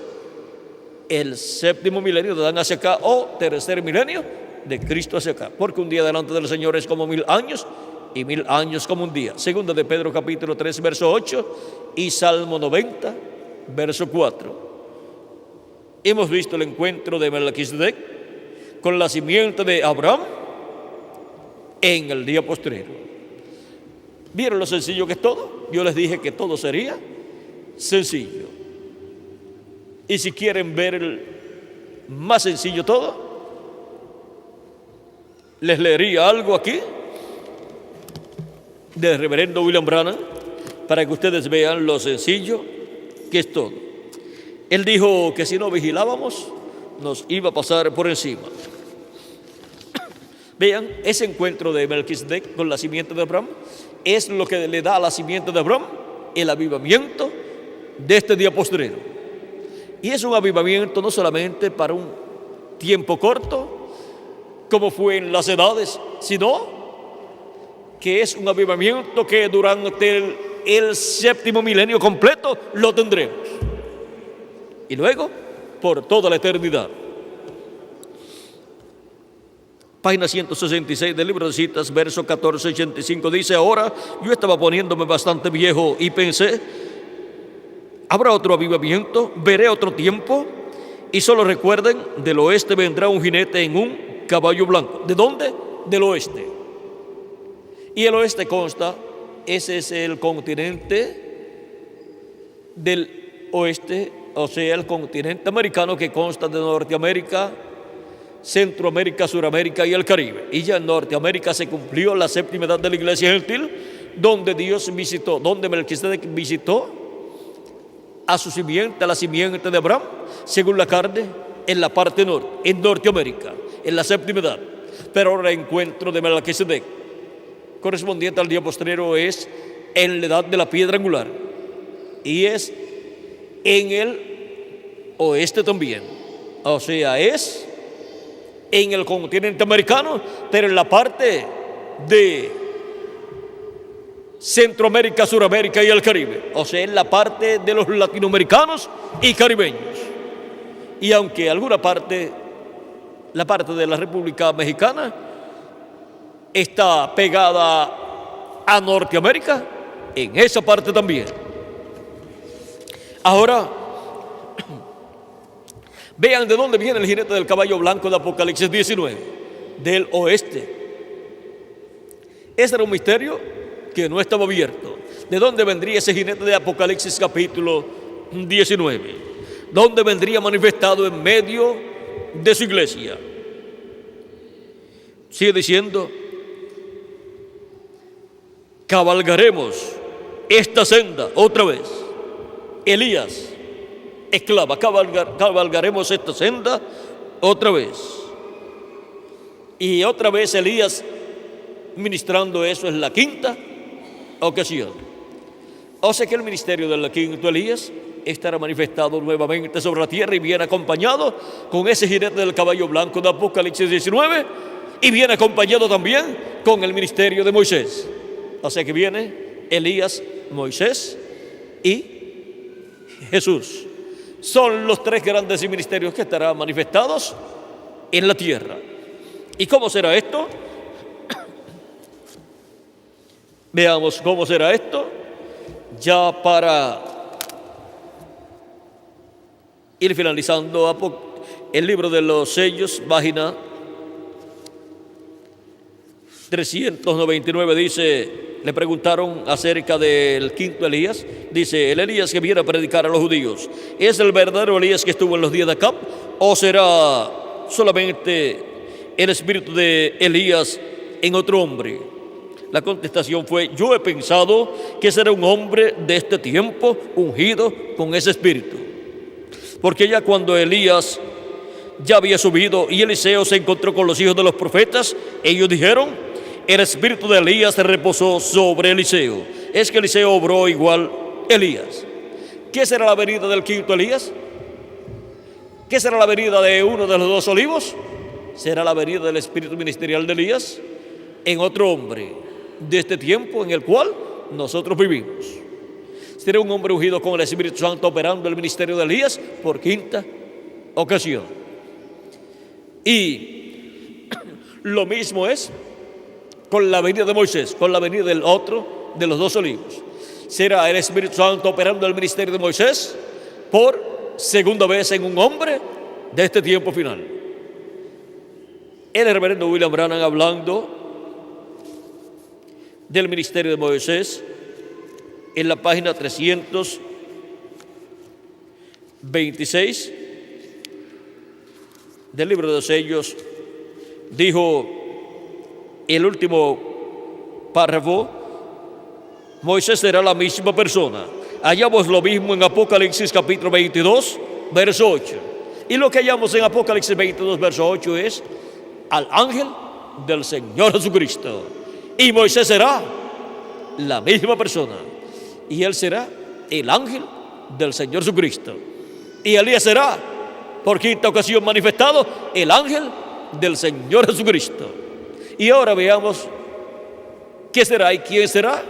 el séptimo milenio de Adán hacia acá, o tercer milenio de Cristo hacia acá, porque un día delante del Señor es como 1000 años y 1000 años como un día. Segunda de Pedro capítulo 3 verso 8 y Salmo 90 verso 4. Hemos visto el encuentro de Melquisedec con la simiente de Abraham en el día postrero. ¿Vieron lo sencillo que es todo? Yo les dije que todo sería sencillo. Y si quieren ver el más sencillo todo, les leería algo aquí del reverendo William Branham para que ustedes vean lo sencillo que es todo. Él dijo que si no vigilábamos, nos iba a pasar por encima. Vean, ese encuentro de Melquisedec con la simiente de Abraham es lo que le da a la simiente de Abraham el avivamiento de este día postrero. Y es un avivamiento no solamente para un tiempo corto, como fue en las edades, sino que es un avivamiento que durante el séptimo milenio completo lo tendremos. Y luego, por toda la eternidad. Página 166 del libro de citas, verso 1485, dice: ahora yo estaba poniéndome bastante viejo y pensé, habrá otro avivamiento, veré otro tiempo. Y solo recuerden, del oeste vendrá un jinete en un caballo blanco. ¿De dónde? Del oeste. Y el oeste consta, ese es el continente del oeste, o sea, el continente americano, que consta de Norteamérica, Centroamérica, Suramérica y el Caribe. Y ya en Norteamérica se cumplió la séptima edad de la iglesia gentil, donde Dios visitó, donde Melquisedec visitó a su simiente, a la simiente de Abraham, según la carne, en la parte norte, en Norteamérica, en la séptima edad. Pero ahora el encuentro de Melquisedec, correspondiente al día postrero, es en la edad de la piedra angular, y es en el oeste también, o sea, es en el continente americano, pero en la parte de Centroamérica, Suramérica y el Caribe, o sea, en la parte de los latinoamericanos y caribeños. Y aunque alguna parte, la parte de la República Mexicana, está pegada a Norteamérica, en esa parte también. Ahora, vean de dónde viene el jinete del caballo blanco de Apocalipsis 19, del oeste. Ese era un misterio que no estaba abierto. ¿De dónde vendría ese jinete de Apocalipsis capítulo 19? ¿Dónde vendría manifestado en medio de su iglesia? Sigue diciendo: cabalgaremos esta senda otra vez. Elías exclama: cabalgaremos esta senda otra vez. Y otra vez Elías ministrando eso es la quinta ocasión. O sea que el ministerio del quinto Elías estará manifestado nuevamente sobre la tierra, y viene acompañado con ese jinete del caballo blanco de Apocalipsis 19, y viene acompañado también con el ministerio de Moisés. O sea que viene Elías, Moisés y Jesús. Son los tres grandes ministerios que estarán manifestados en la tierra. ¿Y cómo será esto? Veamos cómo será esto, ya para ir finalizando el libro de los sellos, página 399, dice, le preguntaron acerca del quinto Elías, dice: el Elías que viene a predicar a los judíos, ¿es el verdadero Elías que estuvo en los días de Acab, o será solamente el espíritu de Elías en otro hombre? La contestación fue: yo he pensado que será un hombre de este tiempo ungido con ese espíritu. Porque ya cuando Elías ya había subido y Eliseo se encontró con los hijos de los profetas, ellos dijeron: el espíritu de Elías se reposó sobre Eliseo. Es que Eliseo obró igual Elías. ¿Qué será la venida del quinto Elías? ¿Qué será la venida de uno de los dos olivos? Será la venida del espíritu ministerial de Elías en otro hombre de este tiempo en el cual nosotros vivimos. Será un hombre ungido con el Espíritu Santo, operando el ministerio de Elías por quinta ocasión. Y lo mismo es con la venida de Moisés, con la venida del otro de los dos olivos. Será el Espíritu Santo operando el ministerio de Moisés por segunda vez en un hombre de este tiempo final. El reverendo William Branham, hablando del ministerio de Moisés, en la página 326 del libro de los sellos, dijo el último párrafo: Moisés será la misma persona. Hallamos lo mismo en Apocalipsis capítulo 22, verso 8. Y lo que hallamos en Apocalipsis 22, verso 8 es al ángel del Señor Jesucristo. Y Moisés será la misma persona, y él será el ángel del Señor Jesucristo. Y Elías será, por quinta ocasión manifestado, el ángel del Señor Jesucristo. Y ahora veamos qué será y quién será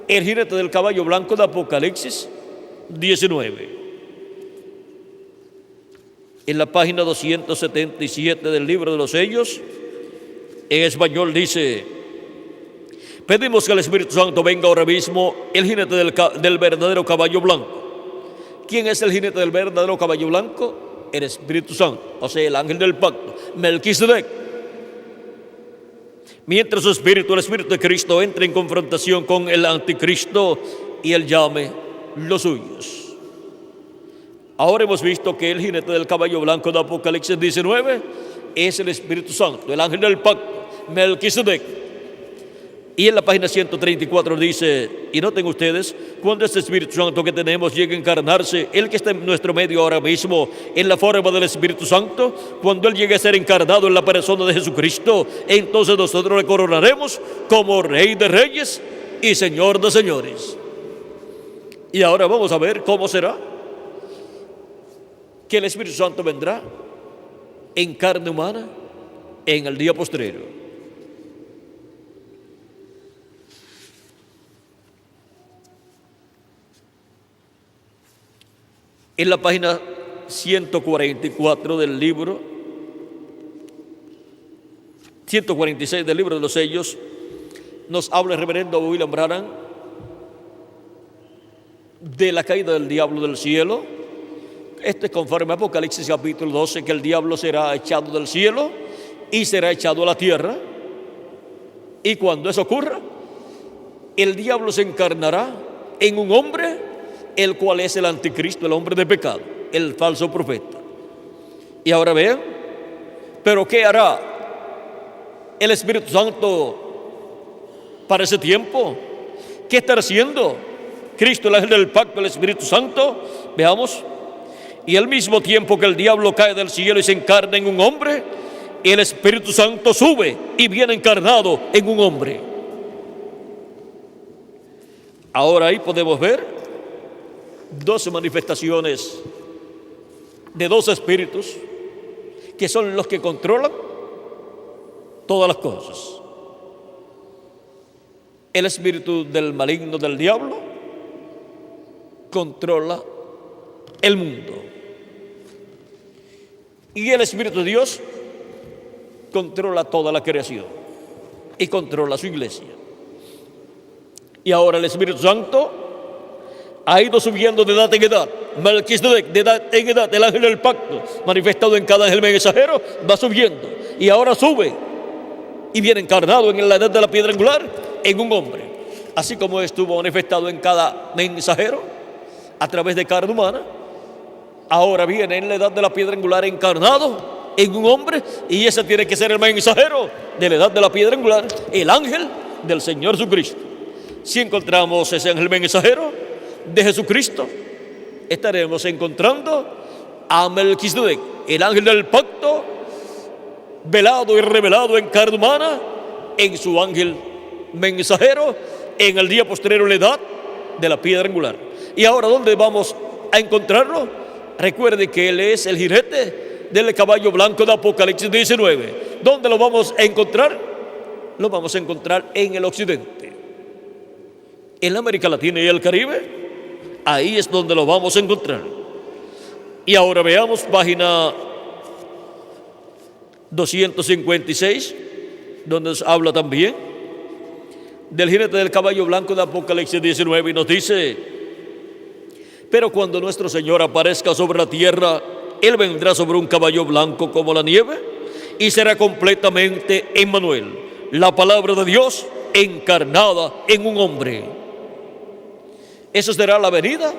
el jinete del caballo blanco de Apocalipsis 19. En la página 277 del libro de los sellos, En español dice: pedimos que el Espíritu Santo venga ahora mismo, el jinete del verdadero caballo blanco. ¿Quién es el jinete del verdadero caballo blanco? El Espíritu Santo, o sea, el ángel del pacto, Melquisedec. Mientras su espíritu, el Espíritu de Cristo, entre en confrontación con el anticristo y él llame los suyos. Ahora hemos visto que el jinete del caballo blanco de Apocalipsis 19 es el Espíritu Santo, el ángel del pacto, Melquisedec. Y en la página 134 dice: y noten ustedes, cuando este Espíritu Santo que tenemos llegue a encarnarse, el que está en nuestro medio ahora mismo en la forma del Espíritu Santo, cuando él llegue a ser encarnado en la persona de Jesucristo, entonces nosotros le coronaremos como Rey de Reyes y Señor de Señores. Y ahora vamos a ver cómo será que el Espíritu Santo vendrá en carne humana en el día postrero. En la página 144 del libro, 146 del libro de los sellos, nos habla el reverendo William Branham de la caída del diablo del cielo. Este es conforme a Apocalipsis capítulo 12, que el diablo será echado del cielo y será echado a la tierra. Y cuando eso ocurra, el diablo se encarnará en un hombre, el cual es el anticristo, el hombre de pecado, el falso profeta. Y ahora vean, pero ¿qué hará el Espíritu Santo para ese tiempo? ¿Qué estará haciendo Cristo, el ángel del pacto, el Espíritu Santo? Veamos. Y al mismo tiempo que el diablo cae del cielo y se encarna en un hombre, el Espíritu Santo sube y viene encarnado en un hombre. Ahora ahí podemos ver 12 manifestaciones de 2 espíritus que son los que controlan todas las cosas. El espíritu del maligno, del diablo, controla el mundo. Y el Espíritu de Dios controla toda la creación y controla su iglesia. Y ahora el Espíritu Santo ha ido subiendo de edad en edad. Melquisedec, de edad en edad, el ángel del pacto, manifestado en cada ángel mensajero, va subiendo. Y ahora sube y viene encarnado en la edad de la piedra angular en un hombre. Así como estuvo manifestado en cada mensajero a través de carne humana, ahora viene en la edad de la piedra angular encarnado en un hombre, y ese tiene que ser el mensajero de la edad de la piedra angular, el ángel del Señor Jesucristo. Si encontramos ese ángel mensajero de Jesucristo, estaremos encontrando a Melquisedec, el ángel del pacto, velado y revelado en carne humana, en su ángel mensajero, en el día postrero, en la edad de la piedra angular. Y ahora, ¿dónde vamos a encontrarlo? Recuerde que él es el jinete del caballo blanco de Apocalipsis 19. ¿Dónde lo vamos a encontrar? Lo vamos a encontrar en el occidente, en América Latina y el Caribe. Ahí es donde lo vamos a encontrar. Y ahora veamos página 256, donde nos habla también del jinete del caballo blanco de Apocalipsis 19 y nos dice: pero cuando nuestro Señor aparezca sobre la tierra, Él vendrá sobre un caballo blanco como la nieve y será completamente Emmanuel, la palabra de Dios encarnada en un hombre. Eso será la venida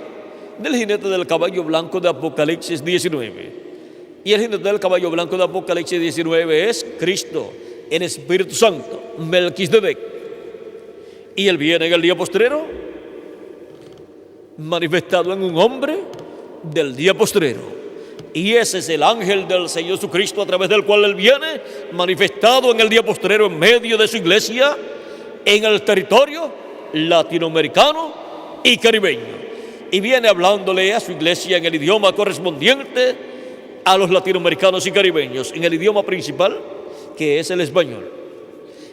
del jinete del caballo blanco de Apocalipsis 19. Y el jinete del caballo blanco de Apocalipsis 19 es Cristo, el Espíritu Santo, Melquisedec. Y él viene en el día postrero, manifestado en un hombre del día postrero. Y ese es el ángel del Señor Jesucristo, a través del cual él viene, manifestado en el día postrero en medio de su iglesia, en el territorio latinoamericano y caribeño. Y viene hablándole a su iglesia en el idioma correspondiente a los latinoamericanos y caribeños, en el idioma principal, que es el español.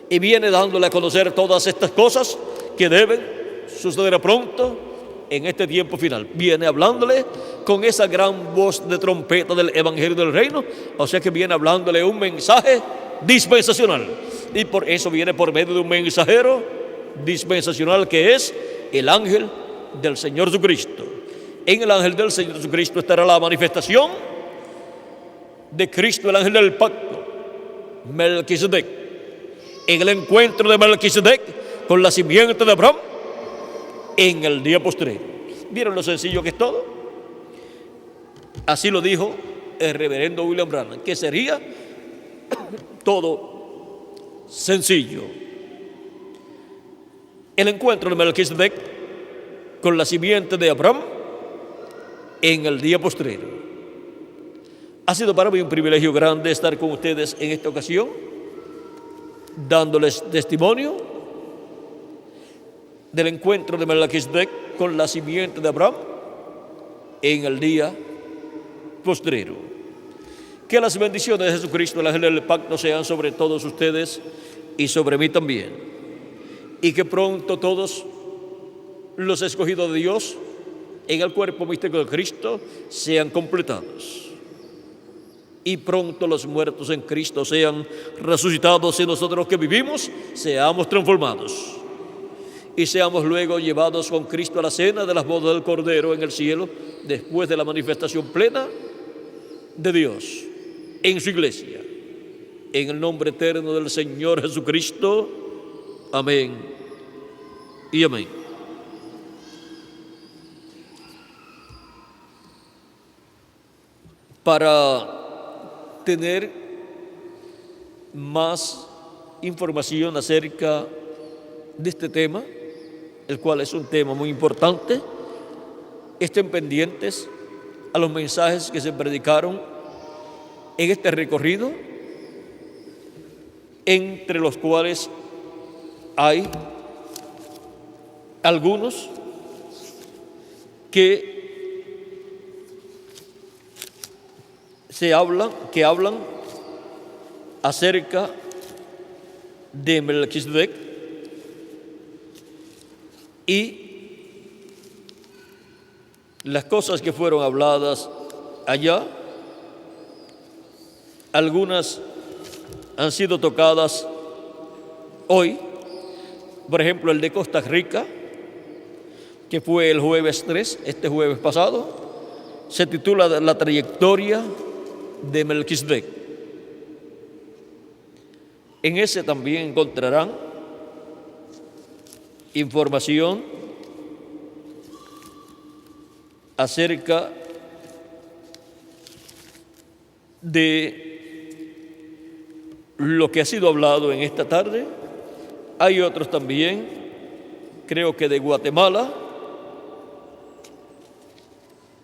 Y viene dándole a conocer todas estas cosas que deben suceder pronto en este tiempo final. Viene hablándole con esa gran voz de trompeta del Evangelio del Reino, o sea que viene hablándole un mensaje dispensacional, Y por eso viene por medio de un mensajero dispensacional que es el ángel del Señor Jesucristo. En el ángel del Señor Jesucristo estará la manifestación de Cristo, el ángel del pacto, Melquisedec. En el encuentro de Melquisedec con la simiente de Abraham en el día postrero. ¿Vieron lo sencillo que es todo? Así lo dijo el reverendo William Branham, que sería todo sencillo. El encuentro de Melquisedec con la simiente de Abraham en el día postrero. Ha sido para mí un privilegio grande estar con ustedes en esta ocasión, dándoles testimonio del encuentro de Melquisedec con la simiente de Abraham en el día postrero. Que las bendiciones de Jesucristo, el ángel del pacto, sean sobre todos ustedes y sobre mí también. Y que pronto todos los escogidos de Dios en el cuerpo místico de Cristo sean completados. Y pronto los muertos en Cristo sean resucitados y nosotros los que vivimos seamos transformados. Y seamos luego llevados con Cristo a la cena de las bodas del Cordero en el cielo, después de la manifestación plena de Dios en su iglesia. En el nombre eterno del Señor Jesucristo. Amén y amén. Para tener más información acerca de este tema, el cual es un tema muy importante, estén pendientes a los mensajes que se predicaron en este recorrido, entre los cuales hay algunos que hablan acerca de Melquisedec y las cosas que fueron habladas allá. Algunas han sido tocadas hoy, por ejemplo el de Costa Rica, que fue el jueves 3, este jueves pasado, se titula La trayectoria de Melquisedec. En ese también encontrarán información acerca de lo que ha sido hablado en esta tarde. Hay otros también, creo que de Guatemala,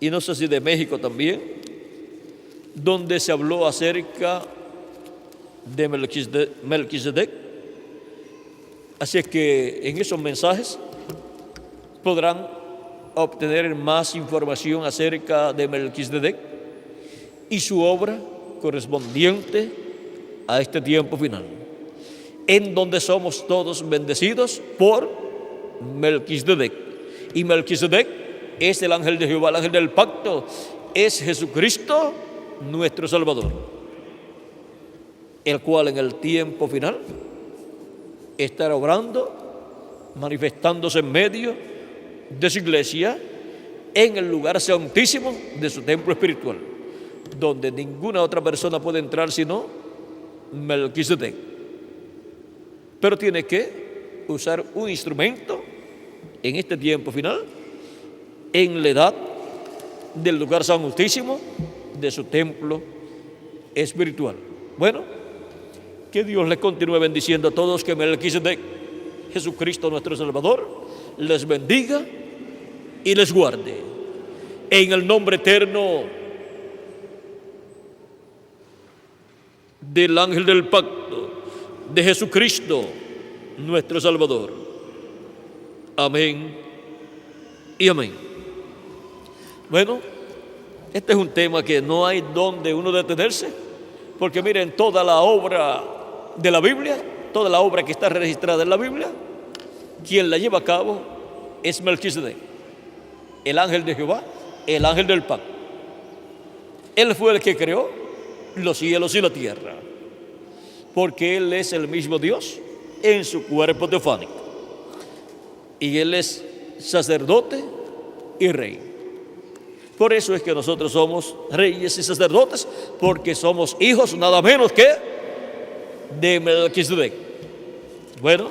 y no sé si de México también, donde se habló acerca de Melquisedec. Así es que en esos mensajes podrán obtener más información acerca de Melquisedec y su obra correspondiente a este tiempo final, en donde somos todos bendecidos por Melquisedec. Y Melquisedec es el ángel de Jehová, el ángel del pacto, es Jesucristo nuestro Salvador, el cual en el tiempo final estará obrando, manifestándose en medio de su iglesia, en el lugar santísimo de su templo espiritual, donde ninguna otra persona puede entrar sino Melquisedec. Pero tiene que usar un instrumento en este tiempo final, en la edad del lugar santísimo de su templo espiritual. Bueno, que Dios les continúe bendiciendo a todos, que Melquisedec, Jesucristo nuestro Salvador, les bendiga y les guarde. En el nombre eterno del ángel del pacto, de Jesucristo nuestro Salvador. Amén y amén. Bueno, este es un tema que no hay donde uno detenerse, porque miren, toda la obra de la Biblia, toda la obra que está registrada en la Biblia, quien la lleva a cabo es Melquisedec, el ángel de Jehová, el ángel del pacto. Él fue el que creó los cielos y la tierra. porque Él es el mismo Dios en su cuerpo teofánico. Y Él es sacerdote y rey. Por eso es que nosotros somos reyes y sacerdotes, porque somos hijos nada menos que de Melquisedec. Bueno,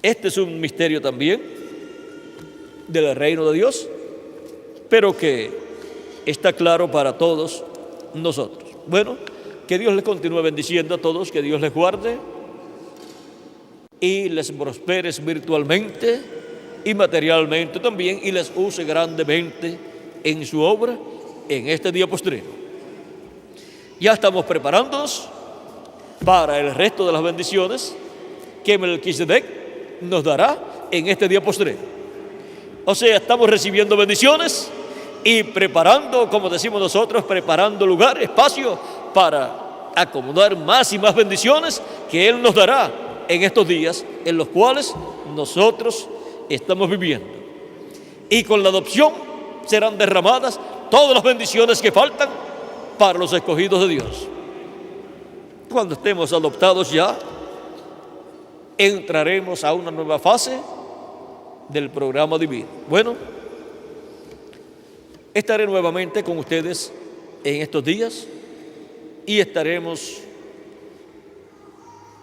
este es un misterio también del reino de Dios, pero que está claro para todos nosotros. Bueno, que Dios les continúe bendiciendo a todos, que Dios les guarde y les prospere espiritualmente y materialmente también, y les use grandemente en su obra en este día postrero. Ya estamos preparándonos para el resto de las bendiciones que Melquisedec nos dará en este día postrero. O sea, estamos recibiendo bendiciones y preparando, como decimos nosotros, preparando lugar, espacio para acomodar más y más bendiciones que Él nos dará en estos días en los cuales nosotros estamos viviendo. Y con la adopción serán derramadas todas las bendiciones que faltan para los escogidos de Dios. Cuando estemos adoptados ya, entraremos a una nueva fase del programa divino. Bueno, estaré nuevamente con ustedes en estos días y estaremos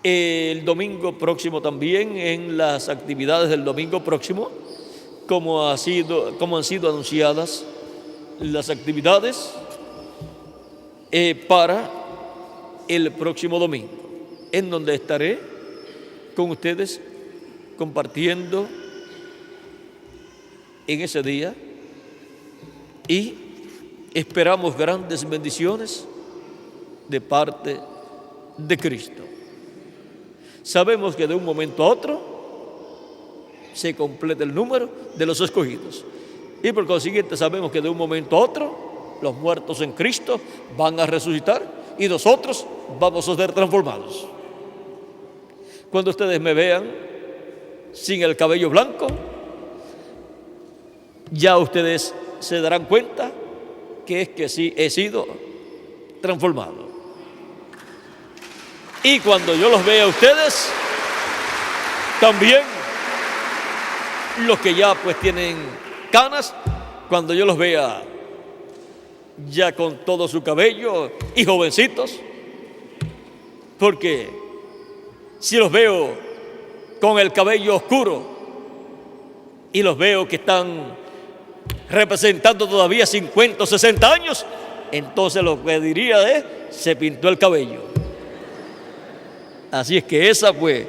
el domingo próximo también en las actividades del domingo próximo, como han sido anunciadas las actividades para el próximo domingo, en donde estaré con ustedes compartiendo en ese día y esperamos grandes bendiciones de parte de Cristo. Sabemos que de un momento a otro se completa el número de los escogidos y por consiguiente sabemos que de un momento a otro los muertos en Cristo van a resucitar y nosotros vamos a ser transformados. Cuando ustedes me vean sin el cabello blanco, ya ustedes se darán cuenta que es que sí he sido transformado. Y cuando yo los vea a ustedes, también los que ya pues tienen canas, cuando yo los vea ya con todo su cabello y jovencitos, porque si los veo con el cabello oscuro y los veo que están representando todavía 50 o 60 años, entonces lo que diría es, se pintó el cabello. Así es que esa pues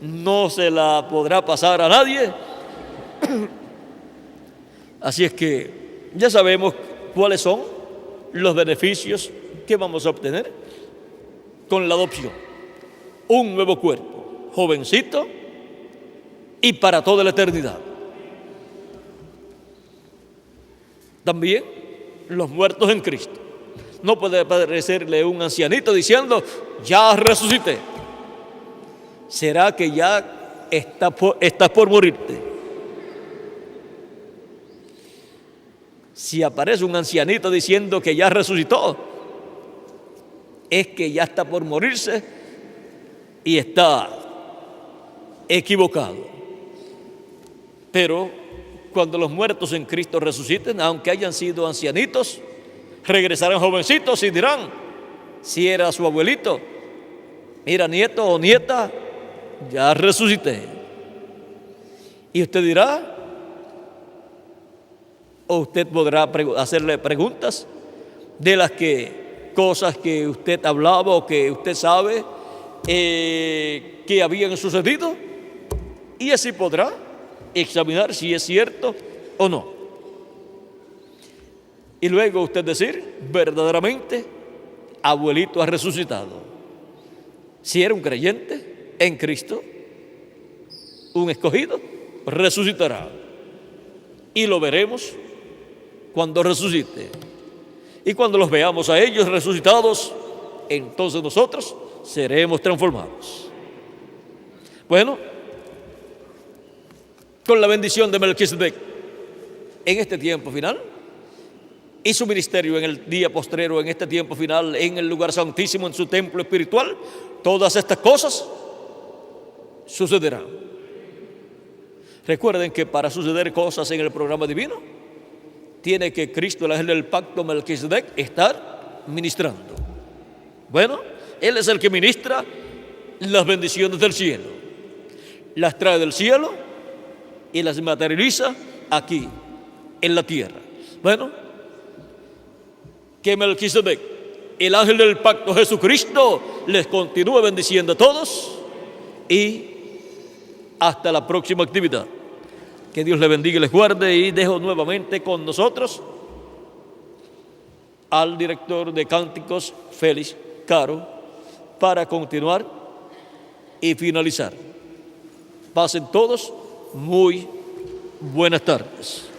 no se la podrá pasar a nadie. Así es que ya sabemos cuáles son los beneficios que vamos a obtener con la adopción. Un nuevo cuerpo, jovencito y para toda la eternidad. También los muertos en Cristo. No puede aparecerle un ancianito diciendo, ya resucité. ¿Será que ya estás por morirte? Si aparece un ancianito diciendo que ya resucitó, es que ya está por morirse y está equivocado. Pero cuando los muertos en Cristo resuciten, aunque hayan sido ancianitos, regresarán jovencitos y dirán, si era su abuelito, mira, nieto o nieta, ya resucité. Y usted dirá, o usted podrá hacerle preguntas de las cosas que usted hablaba o que usted sabe que habían sucedido, y así podrá examinar si es cierto o no. Y luego usted decir, verdaderamente, abuelito ha resucitado. Si era un creyente en Cristo, un escogido, resucitará. Y lo veremos cuando resucite. Y cuando los veamos a ellos resucitados, entonces nosotros seremos transformados. Bueno, con la bendición de Melquisedec, en este tiempo final, y su ministerio en el día postrero, en este tiempo final, en el lugar santísimo, en su templo espiritual, todas estas cosas sucederán. Recuerden que para suceder cosas en el programa divino, tiene que Cristo, el ángel del pacto Melquisedec, estar ministrando. Bueno, Él es el que ministra las bendiciones del cielo, las trae del cielo y las materializa aquí, en la tierra. Bueno, que Melquisedec, el ángel del pacto Jesucristo, les continúe bendiciendo a todos y hasta la próxima actividad. Que Dios les bendiga y les guarde, y dejo nuevamente con nosotros al director de cánticos, Félix Caro, para continuar y finalizar. Pasen todos muy buenas tardes.